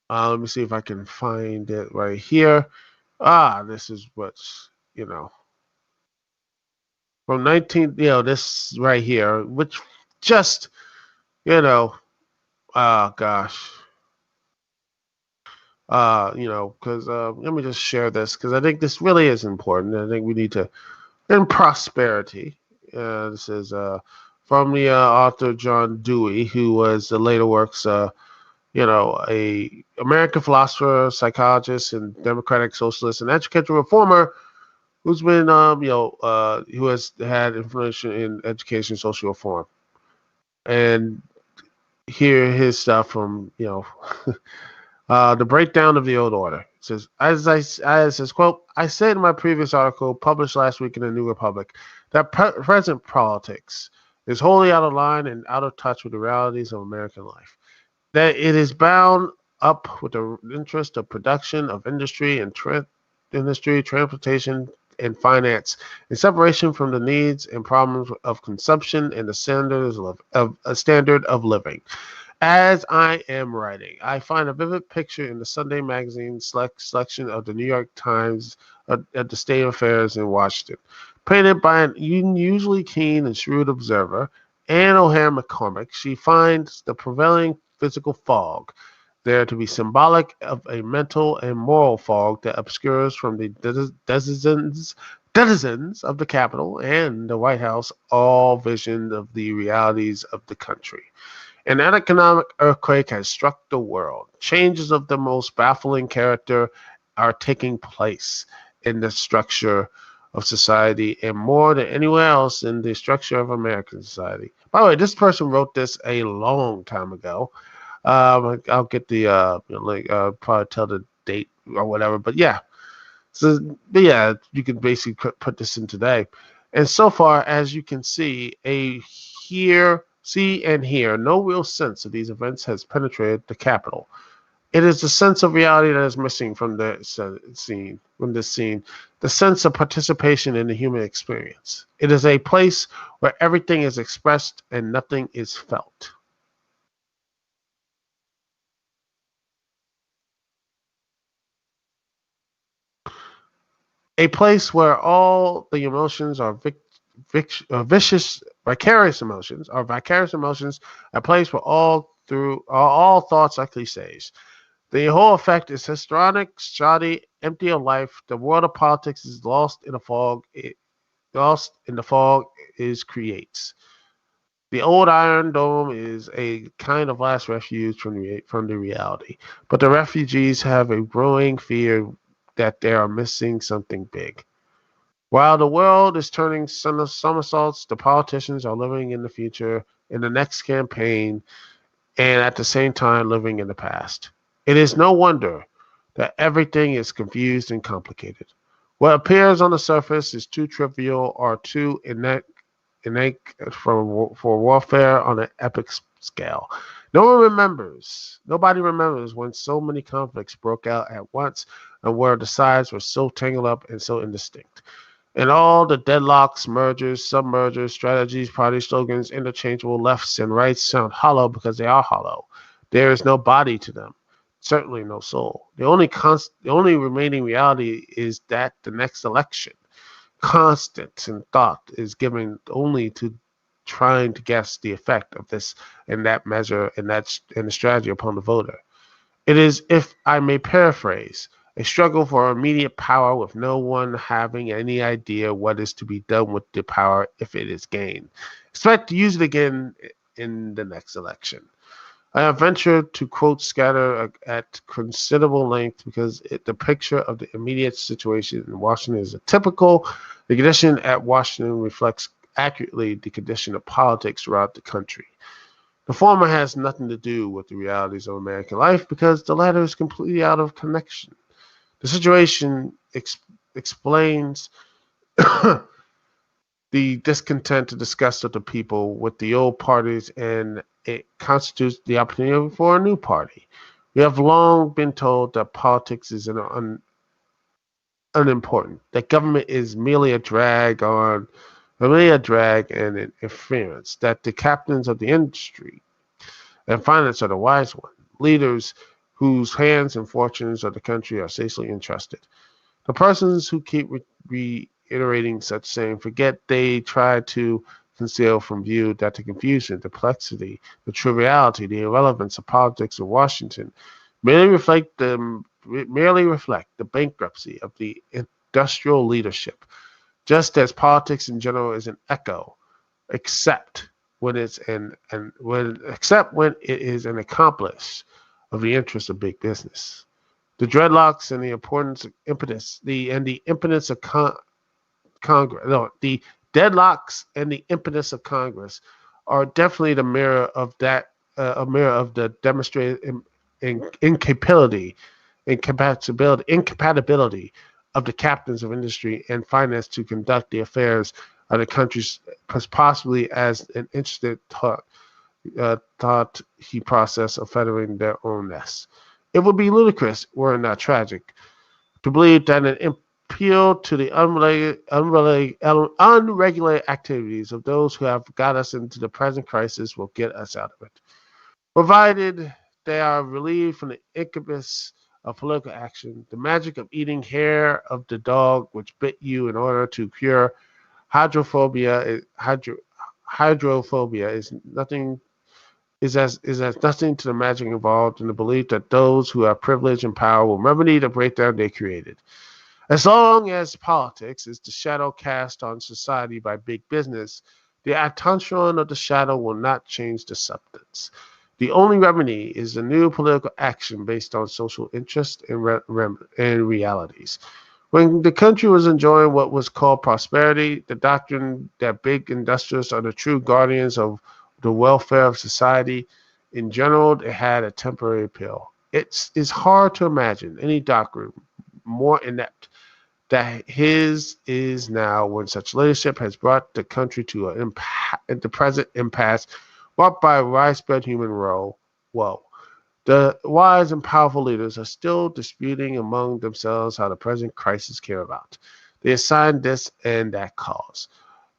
Let me see if I can find it right here. This is what's, from 19, this right here, which just, oh gosh, because let me just share this because I think this really is important. I think we need to, in prosperity. This is from the author John Dewey, who was the later works, a American philosopher, psychologist, and democratic socialist and educational reformer who's been, who has had influence in education, social reform, and hear his stuff from, the breakdown of the old order. It says, as says, quote, I said in my previous article published last week in the New Republic that present politics is wholly out of line and out of touch with the realities of American life. That it is bound up with the interest of production, of industry and transportation, and finance, in separation from the needs and problems of consumption and the standards of a standard of living. As I am writing, I find a vivid picture in the Sunday magazine selection of the New York Times at the state of affairs in Washington, painted by an unusually keen and shrewd observer, Anne O'Hare McCormick. She finds the prevailing physical fog there to be symbolic of a mental and moral fog that obscures from the denizens of the Capitol and the White House all vision of the realities of the country. An economic earthquake has struck the world. Changes of the most baffling character are taking place in the structure of society, and more than anywhere else in the structure of American society. By the way, this person wrote this a long time ago. I'll get the link. Probably tell the date or whatever. But yeah, you can basically put this in today. And so far as you can see, see and hear, no real sense of these events has penetrated the Capitol. It is the sense of reality that is missing from this scene, the sense of participation in the human experience. It is a place where everything is expressed and nothing is felt. A place where all the emotions are vicarious emotions, a place where all thoughts are cliches. The whole effect is histrionic, shoddy, empty of life. The world of politics is lost in the fog. Lost in the fog is creates. The old Iron Dome is a kind of last refuge from the reality. But the refugees have a growing fear that they are missing something big. While the world is turning somersaults, the politicians are living in the future, in the next campaign, and at the same time living in the past. It is no wonder that everything is confused and complicated. What appears on the surface is too trivial or too innate for warfare on an epic scale. Nobody remembers when so many conflicts broke out at once and where the sides were so tangled up and so indistinct. And all the deadlocks, mergers, submergers, strategies, party slogans, interchangeable lefts and rights sound hollow because they are hollow. There is no body to them, certainly no soul. The only remaining reality is that the next election, constant in thought, is given only to trying to guess the effect of this and that measure and the strategy upon the voter. It is, if I may paraphrase, a struggle for immediate power with no one having any idea what is to be done with the power if it is gained. Expect to use it again in the next election. I have ventured to quote Scatter at considerable length because the picture of the immediate situation in Washington is typical. The condition at Washington reflects accurately the condition of politics throughout the country. The former has nothing to do with the realities of American life because the latter is completely out of connection. The situation explains the discontent and disgust of the people with the old parties, and it constitutes the opportunity for a new party. We have long been told that politics is unimportant, that government is merely a drag on really a drag and an interference, that the captains of the industry and finance are the wise ones, leaders whose hands and fortunes of the country are safely entrusted. The persons who keep reiterating such saying forget they try to conceal from view that the confusion, the complexity, the triviality, the irrelevance of politics in Washington merely reflect the bankruptcy of the industrial leadership, just as politics in general is an echo, except when it is an accomplice of the interests of big business. The dreadlocks and the importance of impetus, the impotence of Congress, no, the deadlocks and the impetus of Congress are definitely the mirror of a mirror of the demonstrated incompatibility of the captains of industry and finance to conduct the affairs of the countries, possibly as an interested thought he process of feathering their own nests. It would be ludicrous, were it not tragic, to believe that an appeal to the unregulated activities of those who have got us into the present crisis will get us out of it, provided they are relieved from the incubus of political action, the magic of eating hair of the dog which bit you in order to cure hydrophobia. Hydrophobia is as nothing to the magic involved in the belief that those who have privilege and power will remedy the breakdown they created. As long as politics is the shadow cast on society by big business, the attention of the shadow will not change the substance. The only remedy is a new political action based on social interest and realities. When the country was enjoying what was called prosperity, the doctrine that big industrialists are the true guardians of the welfare of society in general, it had a temporary appeal. It's hard to imagine any doctrine more inept that his is now, when such leadership has brought the country to the present impasse brought by widespread human woe. The wise and powerful leaders are still disputing among themselves how the present crisis came about. They assign this and that cause.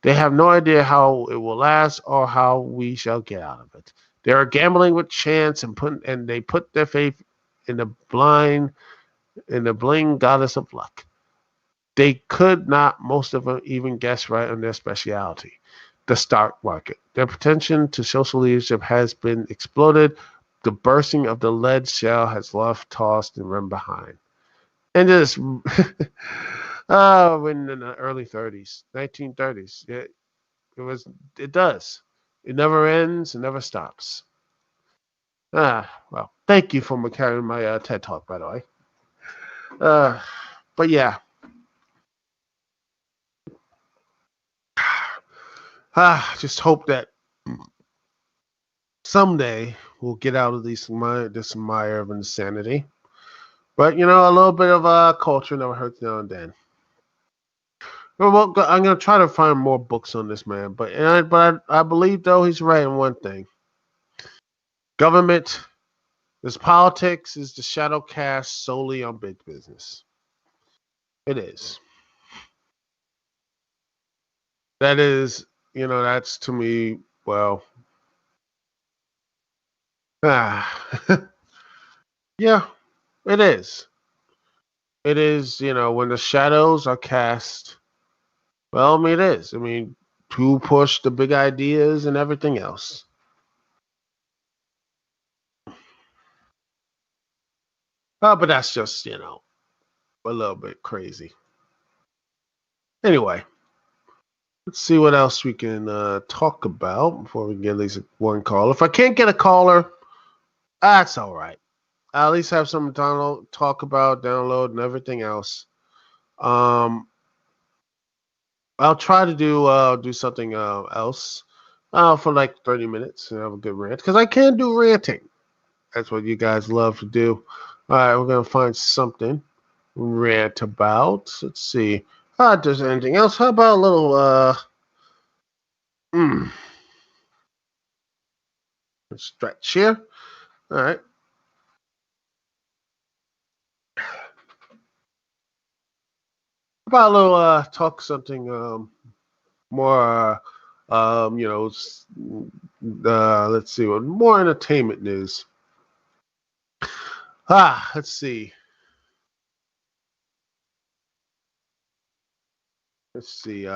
They have no idea how it will last or how we shall get out of it. They are gambling with chance and they put their faith in the blind goddess of luck. They could not, most of them, even guess right on their specialty, the stock market. Their pretension to social leadership has been exploded. The bursting of the lead shell has left tossed and run behind. And this, in the early 30s, 1930s, it does. It never ends. It never stops. Well, thank you for carrying my TED Talk, by the way. But yeah. Just hope that someday we'll get out of this mire of insanity. But, a little bit of culture never hurts now and then. Well, I'm going to try to find more books on this man. But I believe, though, he's right in one thing. Government, this politics is the shadow cast solely on big business. It is. That is, that's to me, well, yeah, it is. It is, when the shadows are cast. Well, it is. To push the big ideas and everything else. But that's just, a little bit crazy. Anyway, let's see what else we can talk about before we get at least one call. If I can't get a caller, that's all right. I at least have something to talk about, download, and everything else. I'll try to do something else for like 30 minutes and have a good rant, because I can do ranting. That's what you guys love to do. All right, we're going to find something rant about. Let's see. If there's anything else. How about a little stretch here? All right. How about a little talk something more, let's see, more entertainment news. Let's see. Let's see.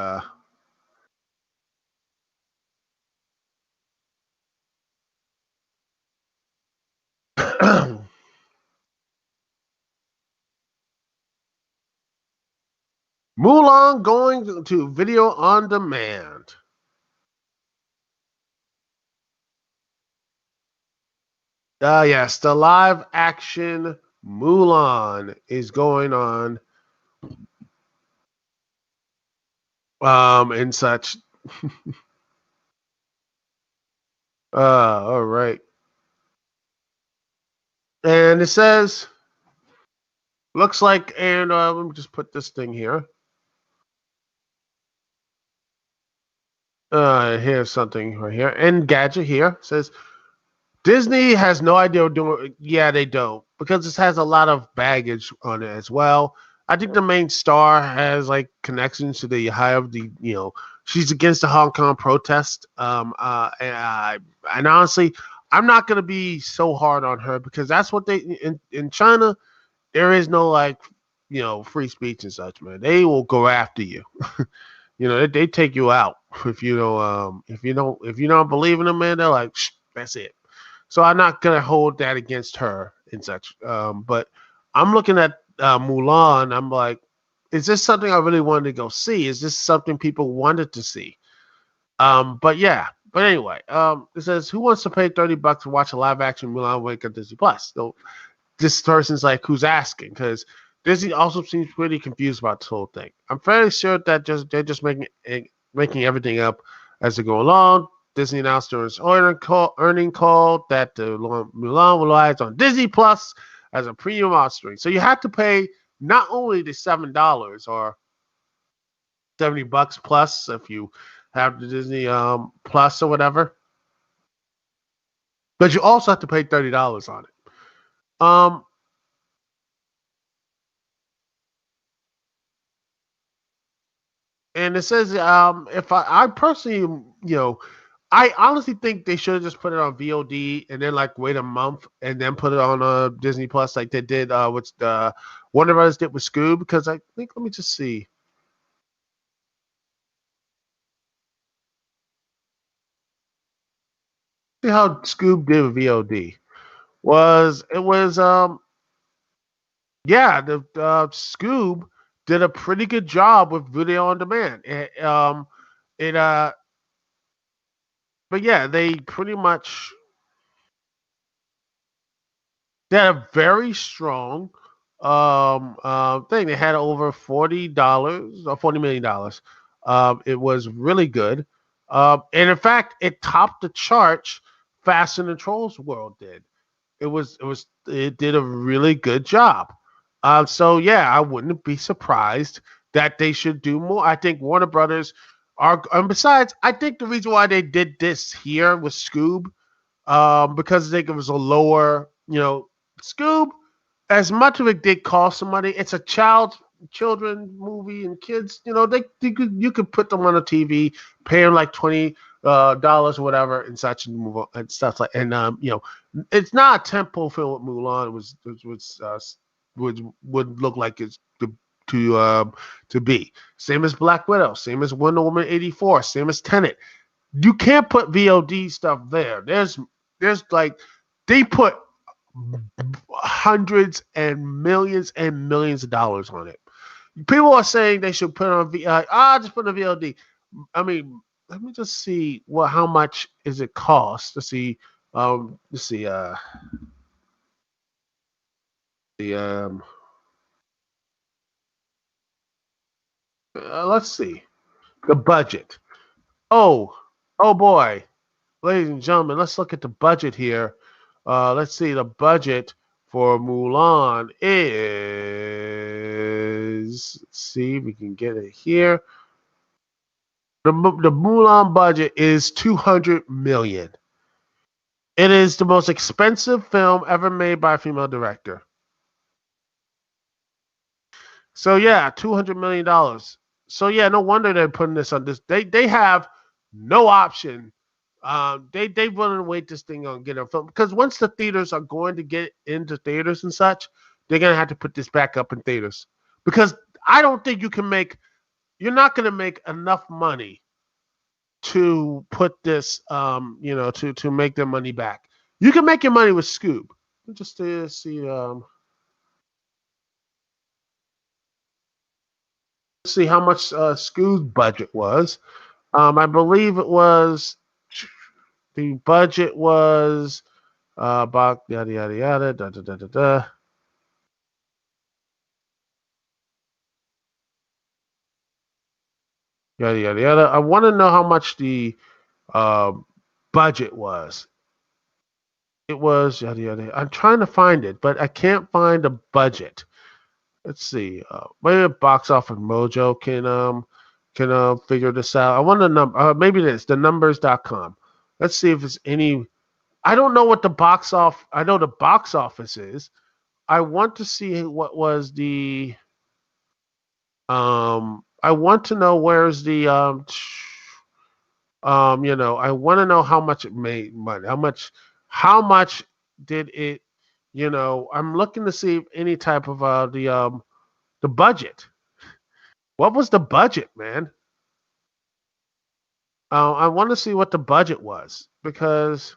Mulan going to video on demand. Yes, the live action Mulan is going on and such. All right. And it says, looks like, and let me just put this thing here. Here's something right here. And Gadget here says, Disney has no idea what doing. Yeah, they don't, because this has a lot of baggage on it as well. I think the main star has like connections to the high of the, she's against the Hong Kong protest. And honestly, I'm not gonna be so hard on her because that's what they in China. There is no like, free speech and such, man. They will go after you. They take you out if you don't believe in them, man. They're like, that's it. So I'm not gonna hold that against her and such. But I'm looking at Mulan. I'm like, is this something I really wanted to go see? Is this something people wanted to see? But yeah. But anyway, it says, who wants to pay $30 to watch a live action Mulan Wake on Disney Plus? So this person's like, who's asking? Because Disney also seems pretty confused about this whole thing. I'm fairly sure that they're just making everything up as they go along. Disney announced during its earning call that the Mulan relies on Disney Plus as a premium offering. So you have to pay not only the $7 or $70 plus if you have the Disney Plus or whatever, but you also have to pay $30 on it. And it says, if I personally, I honestly think they should have just put it on VOD and then like wait a month and then put it on Disney Plus like they did with the Warner Brothers did with Scoob, because I think, let me just see. See how Scoob did with VOD. It was yeah, the Scoob did a pretty good job with video on demand. It but yeah, they pretty much they had a very strong thing. They had over $40 or $40 million. It was really good. And in fact, it topped the charts faster than Trolls World did. It did a really good job. So yeah, I wouldn't be surprised that they should do more. I think Warner Brothers are, and besides, I think the reason why they did this here with Scoob, because I think it was a lower, Scoob, as much of it did cost some money. It's a children movie, and kids, you could put them on a TV, pay them like $20 or whatever, and such, and move on, and stuff like, and it's not a tempo film with Mulan. Would look like it's to be. Same as Black Widow, same as Wonder Woman 84, same as Tenet. You can't put VOD stuff there. There's like, they put hundreds and millions of dollars on it. People are saying they should put on just put on VOD. I mean, let me just see how much is it cost to see. Let's see. Let's see the budget. Oh boy, ladies and gentlemen, let's look at the budget here. Let's see, the budget for Mulan is. Let's see if we can get it here. The Mulan budget is $200 million. It is the most expensive film ever made by a female director. So yeah, $200 million. So yeah, no wonder they're putting this on this. They have no option. They willing to wait this thing on get a film because once the theaters are going to get into theaters and such, they're gonna have to put this back up in theaters because I don't think you can make. You're not gonna make enough money to put this, to make their money back. You can make your money with Scoob. Just to see, see how much Scoob's budget was. I believe it was the budget was about yada yada yada da da da da da yada yada yada. I want to know how much the uh, budget was. It was yada yada. I'm trying to find it, but I can't find a budget. Let's see. Maybe Box Office Mojo can figure this out. I want the number. Maybe this the numbers.com. Let's see if it's any. I don't know what the box off. I know the box office is. I want to see what was the. I want to know where's the. I want to know how much it made money. How much did it? I'm looking to see if any type of the budget. What was the budget, man? I want to see what the budget was because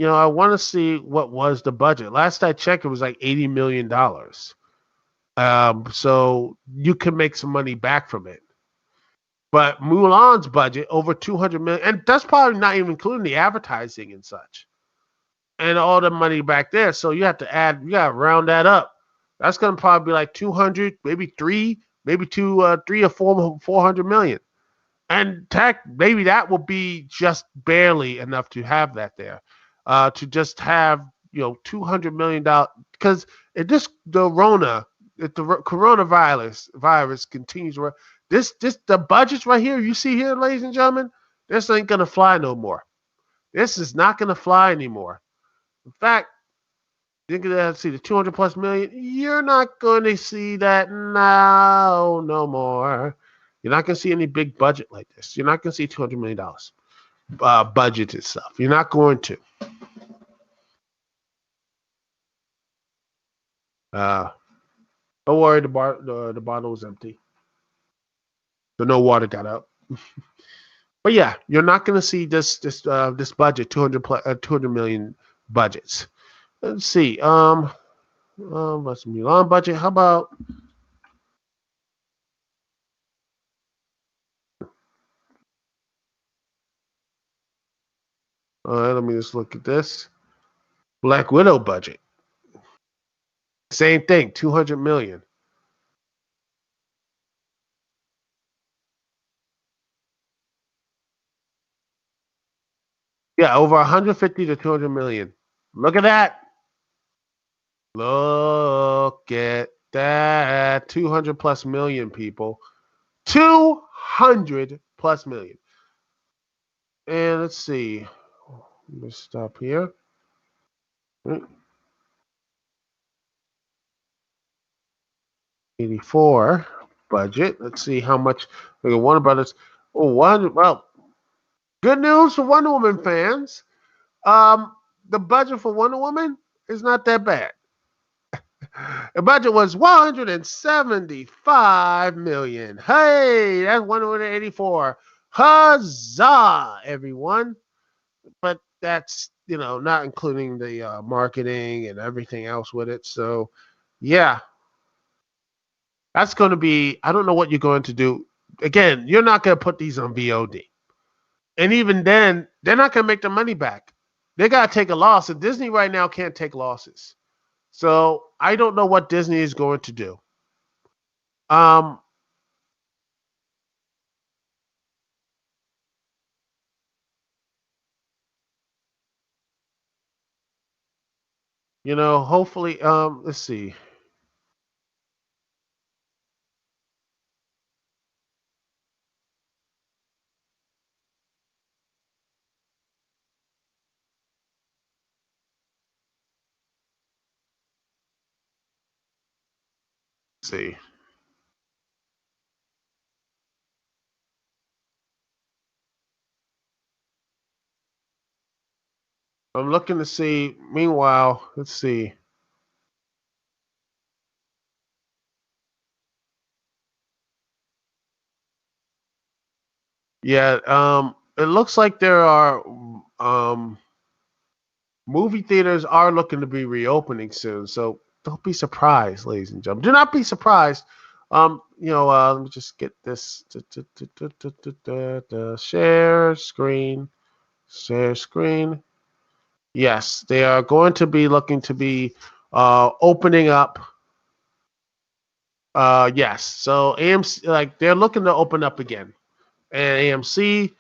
I want to see what was the budget. Last I checked, it was like $80 million. So you can make some money back from it. But Mulan's budget over 200 million, and that's probably not even including the advertising and such, and all the money back there. So you have to add, you got to round that up. That's gonna probably be like 200, maybe three, maybe two, 400 million. And tech maybe that will be just barely enough to have that there, to just have $200 million because if the coronavirus continues, this the budgets right here you see here, ladies and gentlemen, this ain't gonna fly no more. This is not gonna fly anymore. In fact, you're gonna see the 200 plus million. You're not gonna see that now no more. You're not gonna see any big budget like this. You're not gonna see $200 million budgeted stuff. You're not going to. Uh, don't worry, the bottle was empty, so no water got up. But yeah, you're not gonna see this budget 200 million budgets. Let's see. What's the Mulan budget? How about let me just look at this. Black Widow budget. Same thing, 200 million. Yeah, over 150 to 200 million. Look at that. Look at that. 200 plus million people. 200 plus million. And let's see. Let me stop here. 84 budget. Let's see how much. Look at Warner Brothers. Oh, well, good news for Wonder Woman fans. The budget for Wonder Woman is not that bad. The budget was 175 million. Hey, that's 184. Huzzah, everyone. But that's, not including the marketing and everything else with it. So, yeah, that's going to be, I don't know what you're going to do. Again, you're not going to put these on VOD. And even then, they're not going to make the money back. They got to take a loss. And Disney right now can't take losses. So I don't know what Disney is going to do. Um, hopefully, let's see. Let's see. I'm looking to see. Meanwhile, let's see. Yeah, it looks like there are movie theaters are looking to be reopening soon. So don't be surprised, ladies and gentlemen. Do not be surprised. Let me just get this. Share screen. Share screen. Yes, they are going to be looking to be opening up. Yes, so AMC, like, they're looking to open up again, and AMC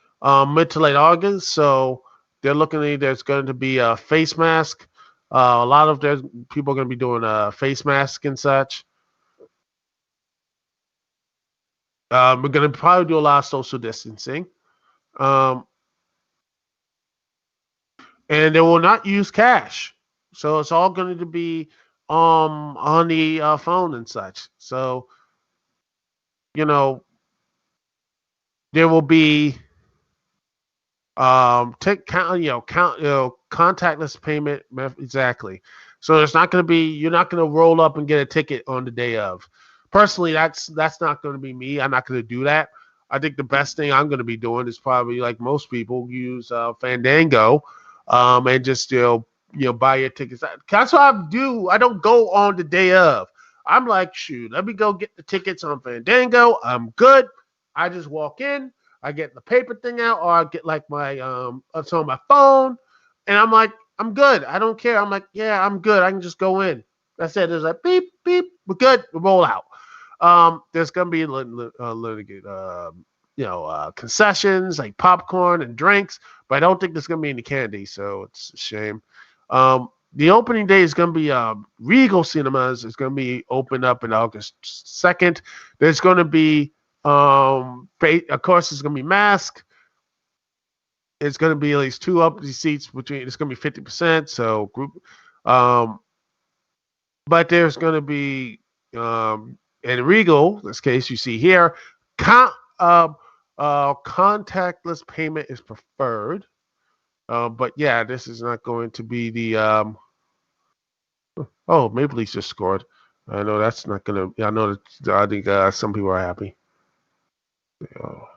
mid to late August. So they're looking at, there's going to be a face mask. A lot of their people are going to be doing a face mask and such. We're going to probably do a lot of social distancing. Um, and they will not use cash. So it's all going to be on the phone and such. So, you know, there will be take count contactless payment exactly. So it's not going to be, you're not going to roll up and get a ticket on the day of. Personally, that's not going to be me. I'm not going to do that. I think the best thing I'm going to be doing is probably, like most people, use Fandango, and just buy your tickets. That's what I do. I don't go on the day of. I'm like, shoot, let me go get the tickets on Fandango. I'm good. I just walk in, I get the paper thing out, or I get like my it's on my phone, and I'm like, I'm good. I don't care. I'm like, yeah, I'm good. I can just go in. That's it. There's like beep beep. We're good. We roll out. There's gonna be concessions like popcorn and drinks, but I don't think there's gonna be any candy, so it's a shame. The opening day is going to be Regal Cinemas is going to be opened up in August 2nd. There's going to be of course, it's going to be mask. It's going to be at least two empty seats between. It's going to be 50%. So group, but there's going to be in Regal. This case you see here, contactless payment is preferred. But yeah, this is not going to be the. Oh, Maple Leafs just scored. I know that's not going to. I know that. I think some people are happy. Oh.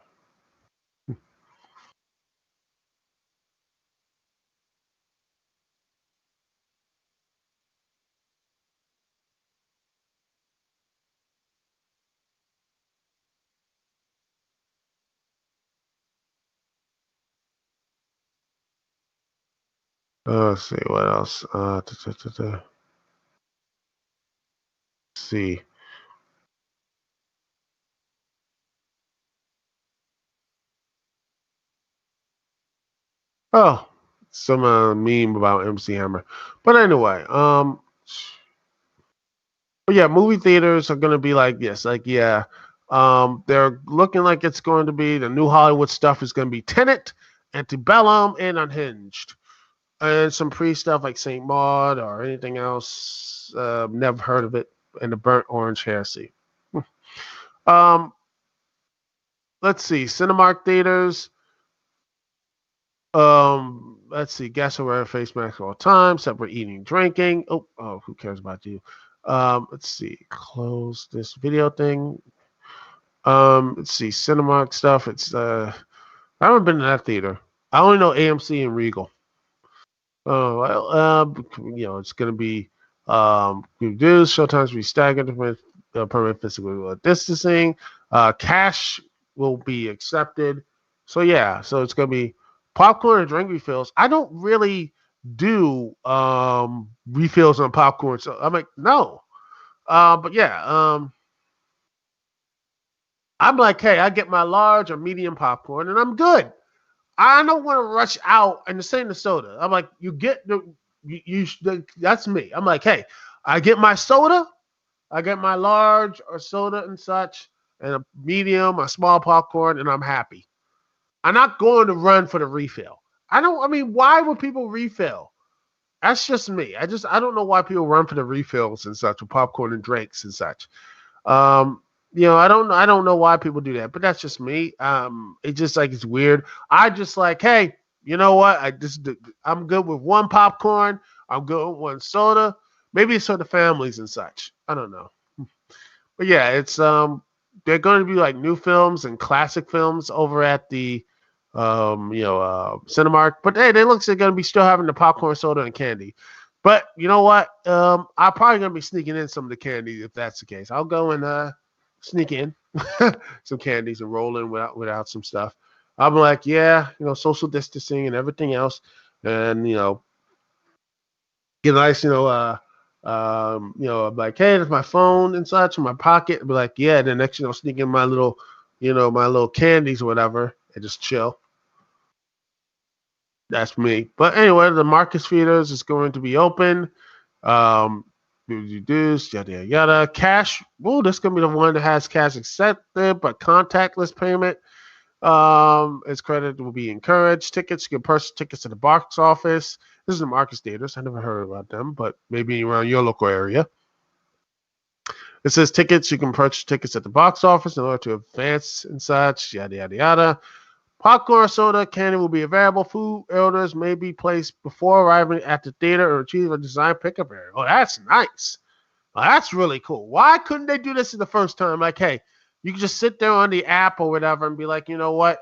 Let's see what else. Let's see. Oh, some meme about MC Hammer. But anyway, but yeah, movie theaters are gonna be like this. Like, yeah, they're looking like it's going to be the new Hollywood stuff is gonna be Tenet, Antebellum, and Unhinged, and some pre stuff like Saint Maud or anything else. Never heard of it. And the Burnt Orange Heresy. um, let's see, Cinemark theaters. Let's see. Guests will wear a face mask all the time, separate eating, drinking. Oh, who cares about you? Let's see. Close this video thing. Let's see. Cinemark stuff. It's I haven't been to that theater. I only know AMC and Regal. Oh well, it's gonna be reduced. Showtimes will be staggered with permanent physical distancing. Cash will be accepted. So yeah, so it's gonna be popcorn and drink refills. I don't really do refills on popcorn, so I'm like, no. But yeah, I'm like, hey, I get my large or medium popcorn, and I'm good. I don't want to rush out, and the same the soda. I'm like, you get that's me. I'm like, hey, I get my soda, I get my large or soda and such, and a medium, a small popcorn, and I'm happy. I'm not going to run for the refill. I mean, why would people refill? That's just me. I don't know why people run for the refills and such with popcorn and drinks and such. I don't know why people do that, but that's just me. It's just like, it's weird. I just like, hey, you know what? I'm good with one popcorn. I'm good with one soda. Maybe it's for the families and such. I don't know. But yeah, it's they're going to be like new films and classic films over at the Cinemark. But hey, they look like they're going to be still having the popcorn, soda, and candy. But you know what? I'm probably going to be sneaking in some of the candy if that's the case. I'll go and sneak in some candies and roll in without some stuff. I'm like, yeah, social distancing and everything else, and get a nice, I'm like, hey, there's my phone and such in my pocket. Be like, yeah. And then next, sneak in my little, my little candies or whatever, and just chill. That's me. But anyway, the Marcus Feeders is going to be open. Reduced, yada yada yada. Cash. Oh, this is gonna be the one that has cash accepted, but contactless payment. Its credit will be encouraged. Tickets, you can purchase tickets at the box office. This is the Marcus Theaters. I never heard about them, but maybe around your local area. It says tickets, you can purchase tickets at the box office in order to advance and such, yada, yada, yada. Popcorn, soda, candy will be available. Food orders may be placed before arriving at the theater or achieve a design pickup area. Oh, that's nice. Oh, that's really cool. Why couldn't they do this the first time? Like, hey, you can just sit there on the app or whatever and be like, you know what?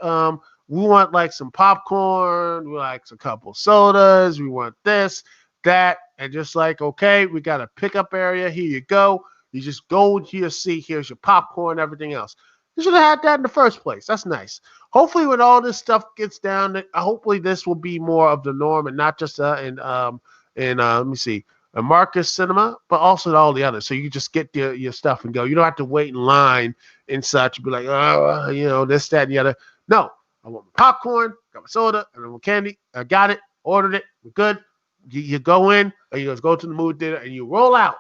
We want like some popcorn, we like a couple sodas, we want this, that, and just like, okay, we got a pickup area. Here you go. You just go into your seat. Here's your popcorn, everything else. You should have had that in the first place. That's nice. Hopefully, when all this stuff gets down, hopefully this will be more of the norm and not just let me see, a Marcus Cinema, but also all the others. So you just get your stuff and go. You don't have to wait in line and such. Be like, oh, this, that, and the other. No, I want my popcorn, got my soda, and my candy. I got it, ordered it, we're good. You go in, or you just go to the movie theater, and you roll out.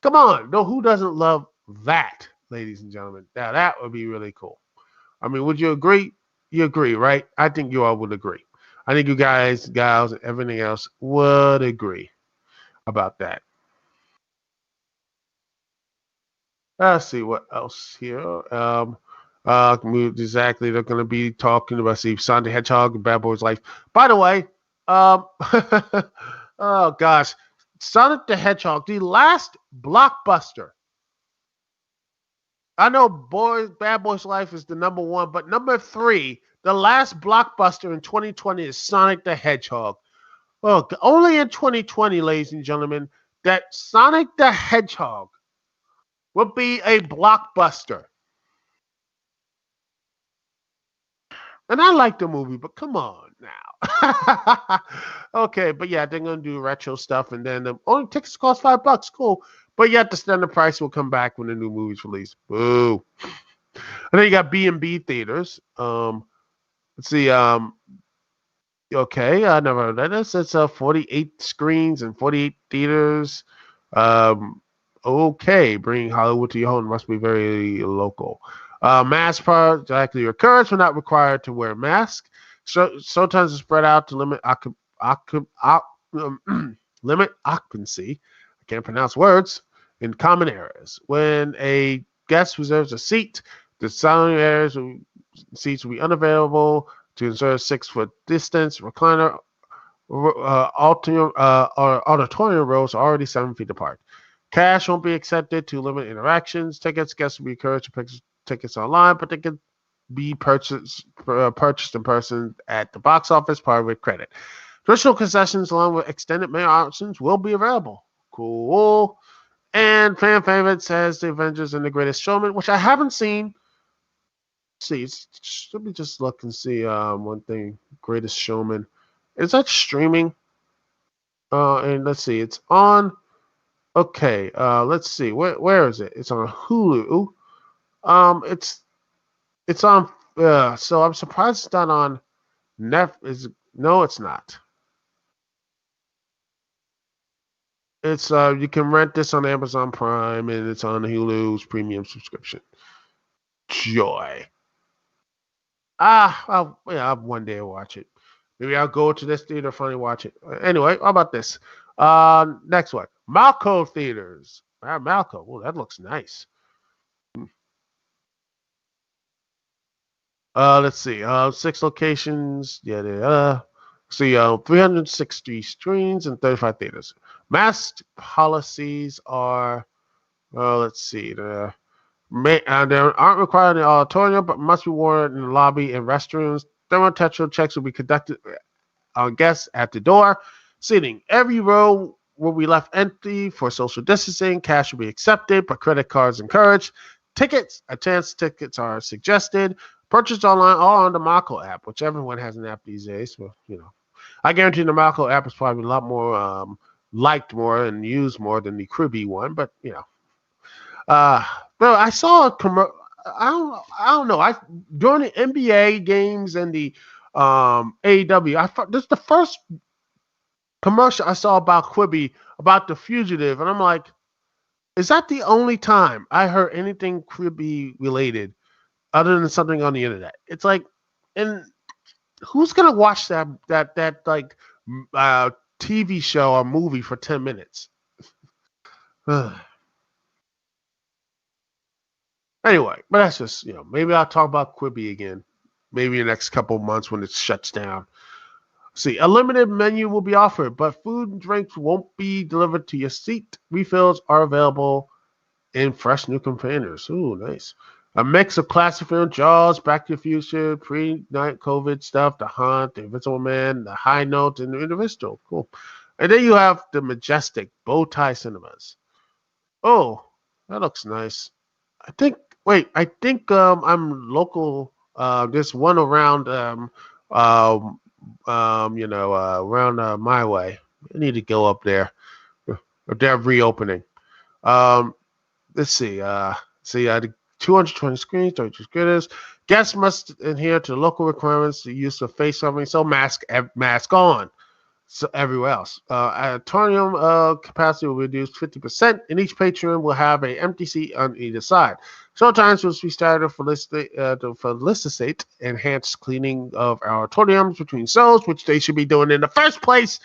Come on, no, who doesn't love that, ladies and gentlemen? Now that would be really cool. I mean, would you agree? You agree, right? I think you all would agree. I think you guys, gals, and everything else would agree about that. Let's see what else here. Exactly, they're going to be talking about Sonic the Hedgehog and Bad Boys Life. By the way, oh gosh, Sonic the Hedgehog, the last blockbuster. I know Bad Boys Life is the number one, but number three, the last blockbuster in 2020 is Sonic the Hedgehog. Well, only in 2020, ladies and gentlemen, that Sonic the Hedgehog will be a blockbuster. And I like the movie, but come on now. Okay, but yeah, they're gonna do retro stuff, and then the only tickets cost $5. Cool, but yet the standard price will come back when the new movie's released. Boo! And then you got B&B theaters. Let's see. Okay, I never heard of this. It's 48 screens and 48 theaters. Okay, bringing Hollywood to your home must be very local. Mask part directly occurs when not required to wear a mask. So sometimes it's spread out to limit limit occupancy. I can't pronounce words in common areas. When a guest reserves a seat, the surrounding areas seats will be unavailable to ensure 6-foot distance. Recliner auditorium rows are already 7 feet apart. Cash won't be accepted to limit interactions. Guests will be encouraged to purchase tickets online, but they can be purchased in person at the box office, part with credit. Traditional concessions along with extended menu options will be available. Cool. And fan favorites as The Avengers and The Greatest Showman, which I haven't seen. Let's see, let me just look and see one thing. Greatest Showman. Is that streaming? And let's see, it's on. Okay, let's see. Where is it? It's on Hulu. It's on. So I'm surprised it's not on Netflix. No, it's not. It's you can rent this on Amazon Prime, and it's on Hulu's premium subscription. Joy. I'll one day watch it. Maybe I'll go to this theater finally watch it. Anyway, how about this? Next one, Malco theaters. Malco. Oh, that looks nice. Let's see. 6 locations. Yeah. See, 360 screens and 35 theaters. Mask policies are, let's see, they aren't required in the auditorium, but must be worn in the lobby and restrooms. Thermal temperature checks will be conducted on guests at the door. Seating. Every row will be left empty for social distancing. Cash will be accepted, but credit cards encouraged. Tickets, advance tickets are suggested. Purchase online or on the Mako app, which everyone has an app these days. So, I guarantee the Mako app is probably a lot more liked more and used more than the Cribby one, but uh, bro, I saw a commercial. I don't know. During the NBA games and the AEW, I thought this is the first commercial I saw about Quibi about the fugitive, and I'm like, is that the only time I heard anything Quibi related other than something on the internet? It's like, and who's gonna watch that like TV show or movie for 10 minutes? Anyway, but that's just maybe I'll talk about Quibi again, maybe in the next couple of months when it shuts down. See, a limited menu will be offered, but food and drinks won't be delivered to your seat. Refills are available in fresh new containers. Ooh, nice. A mix of classic film, Jaws, Back to the Future, pre-night COVID stuff, The Hunt, The Invisible Man, The High Note, and The Individual. Cool. And then you have the majestic Bowtie Cinemas. Oh, that looks nice. I think. Wait, I think I'm local. There's one around um around my way. I need to go up there. If they're reopening. Um, let's see. The 220 screens, 32 scripters. Guests must adhere to local requirements, the use of face covering, so mask on. So everywhere else. Auditorium capacity will be reduced 50%, and each patron will have an empty seat on either side. Showtimes will be started to felicitate enhanced cleaning of our auditoriums between shows, which they should be doing in the first place.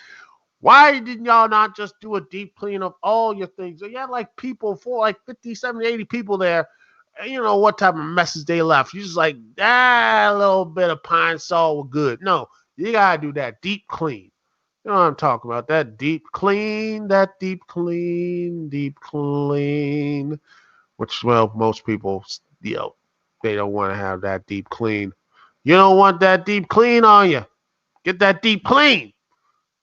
Why didn't y'all not just do a deep clean of all your things? You had like people for like 50, 70, 80 people there. And you know what type of messes they left. You just like, a little bit of pine salt was good. No, you got to do that deep clean. You know what I'm talking about. That deep clean, deep clean. Which, well, most people, they don't want to have that deep clean. You don't want that deep clean on you. Get that deep clean.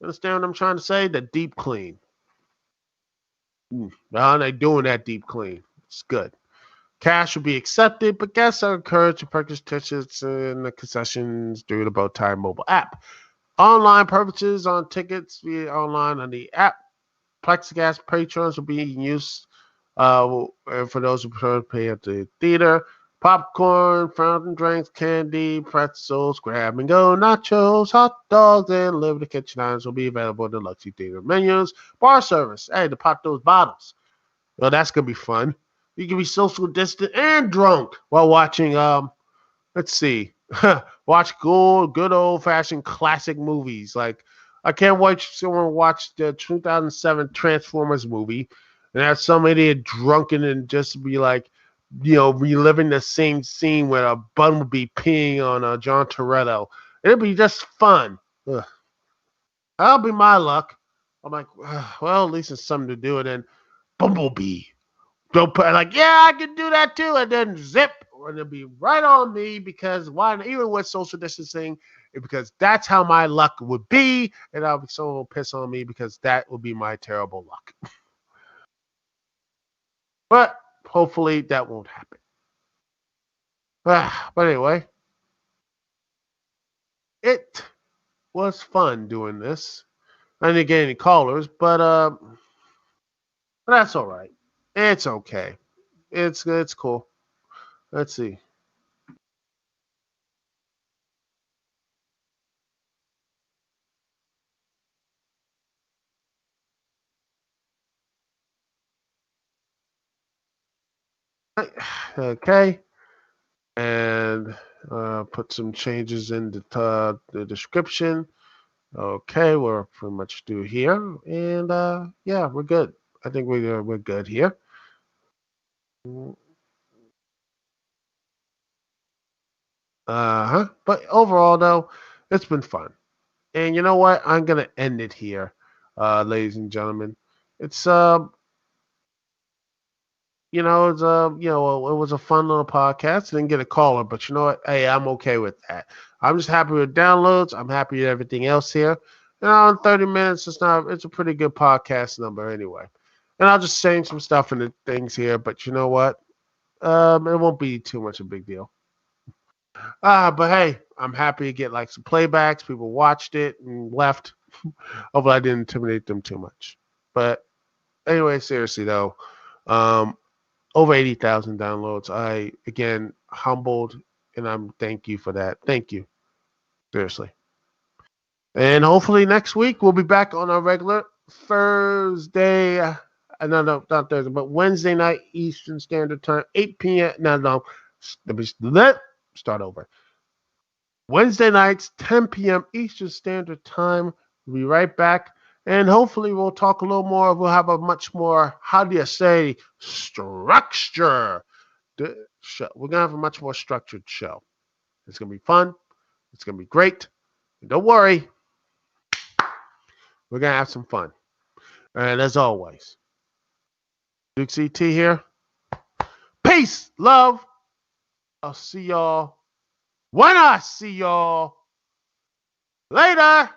You understand what I'm trying to say? The deep clean. Now they're doing that deep clean. It's good. Cash will be accepted, but guests are encouraged to purchase tickets in the concessions through the Bowtie mobile app. Online purchases on tickets via online on the app. Plexiglass patrons will be in use for those who prefer to pay at the theater. Popcorn, fountain drinks, candy, pretzels, grab and go, nachos, hot dogs, and limited kitchen items will be available in the Luxury Theater menus. Bar service. Hey, to pop those bottles. Well, that's gonna be fun. You can be social distant and drunk while watching. Let's see, watch good old fashioned classic movies. Like I can't watch someone watch the 2007 Transformers movie and have some idiot drunken and just be like, reliving the same scene where a bumblebee peeing on John Toretto. It'd be just fun. Ugh. That'll be my luck. I'm like, well, at least it's something to do. And then Bumblebee. Don't put like, yeah, I can do that too. And then zip, and it'll be right on me because why? Even with social distancing, because that's how my luck would be, and I'll be so pissed on me because that would be my terrible luck. But hopefully that won't happen. But anyway, it was fun doing this. I didn't get any callers, but that's all right. It's okay. It's cool. Let's see. Okay, and put some changes in the description. Okay, we're pretty much through here, and yeah, we're good. I think we're good here. But overall, though, it's been fun. And you know what? I'm gonna end it here, ladies and gentlemen. It's it was a fun little podcast. Didn't get a caller, but you know what? Hey, I'm okay with that. I'm just happy with downloads. I'm happy with everything else here. In 30 minutes, it's a pretty good podcast number anyway. And I'll just change some stuff in the things here, but you know what? It won't be too much a big deal. But hey, I'm happy to get like some playbacks. People watched it and left. Hopefully I didn't intimidate them too much. But anyway, seriously though, um, over 80,000 downloads. I again humbled, and I'm thank you for that. Thank you, seriously. And hopefully next week we'll be back on our regular Thursday. No, not Thursday, but Wednesday night Eastern Standard Time, 8 p.m. No. Let start over. Wednesday nights, 10 p.m. Eastern Standard Time. We'll be right back. And hopefully we'll talk a little more. We'll have a much more, how do you say, structure. The show. We're going to have a much more structured show. It's going to be fun. It's going to be great. And don't worry. We're going to have some fun. And as always, Dukect here. Peace, love. I'll see y'all when I see y'all later.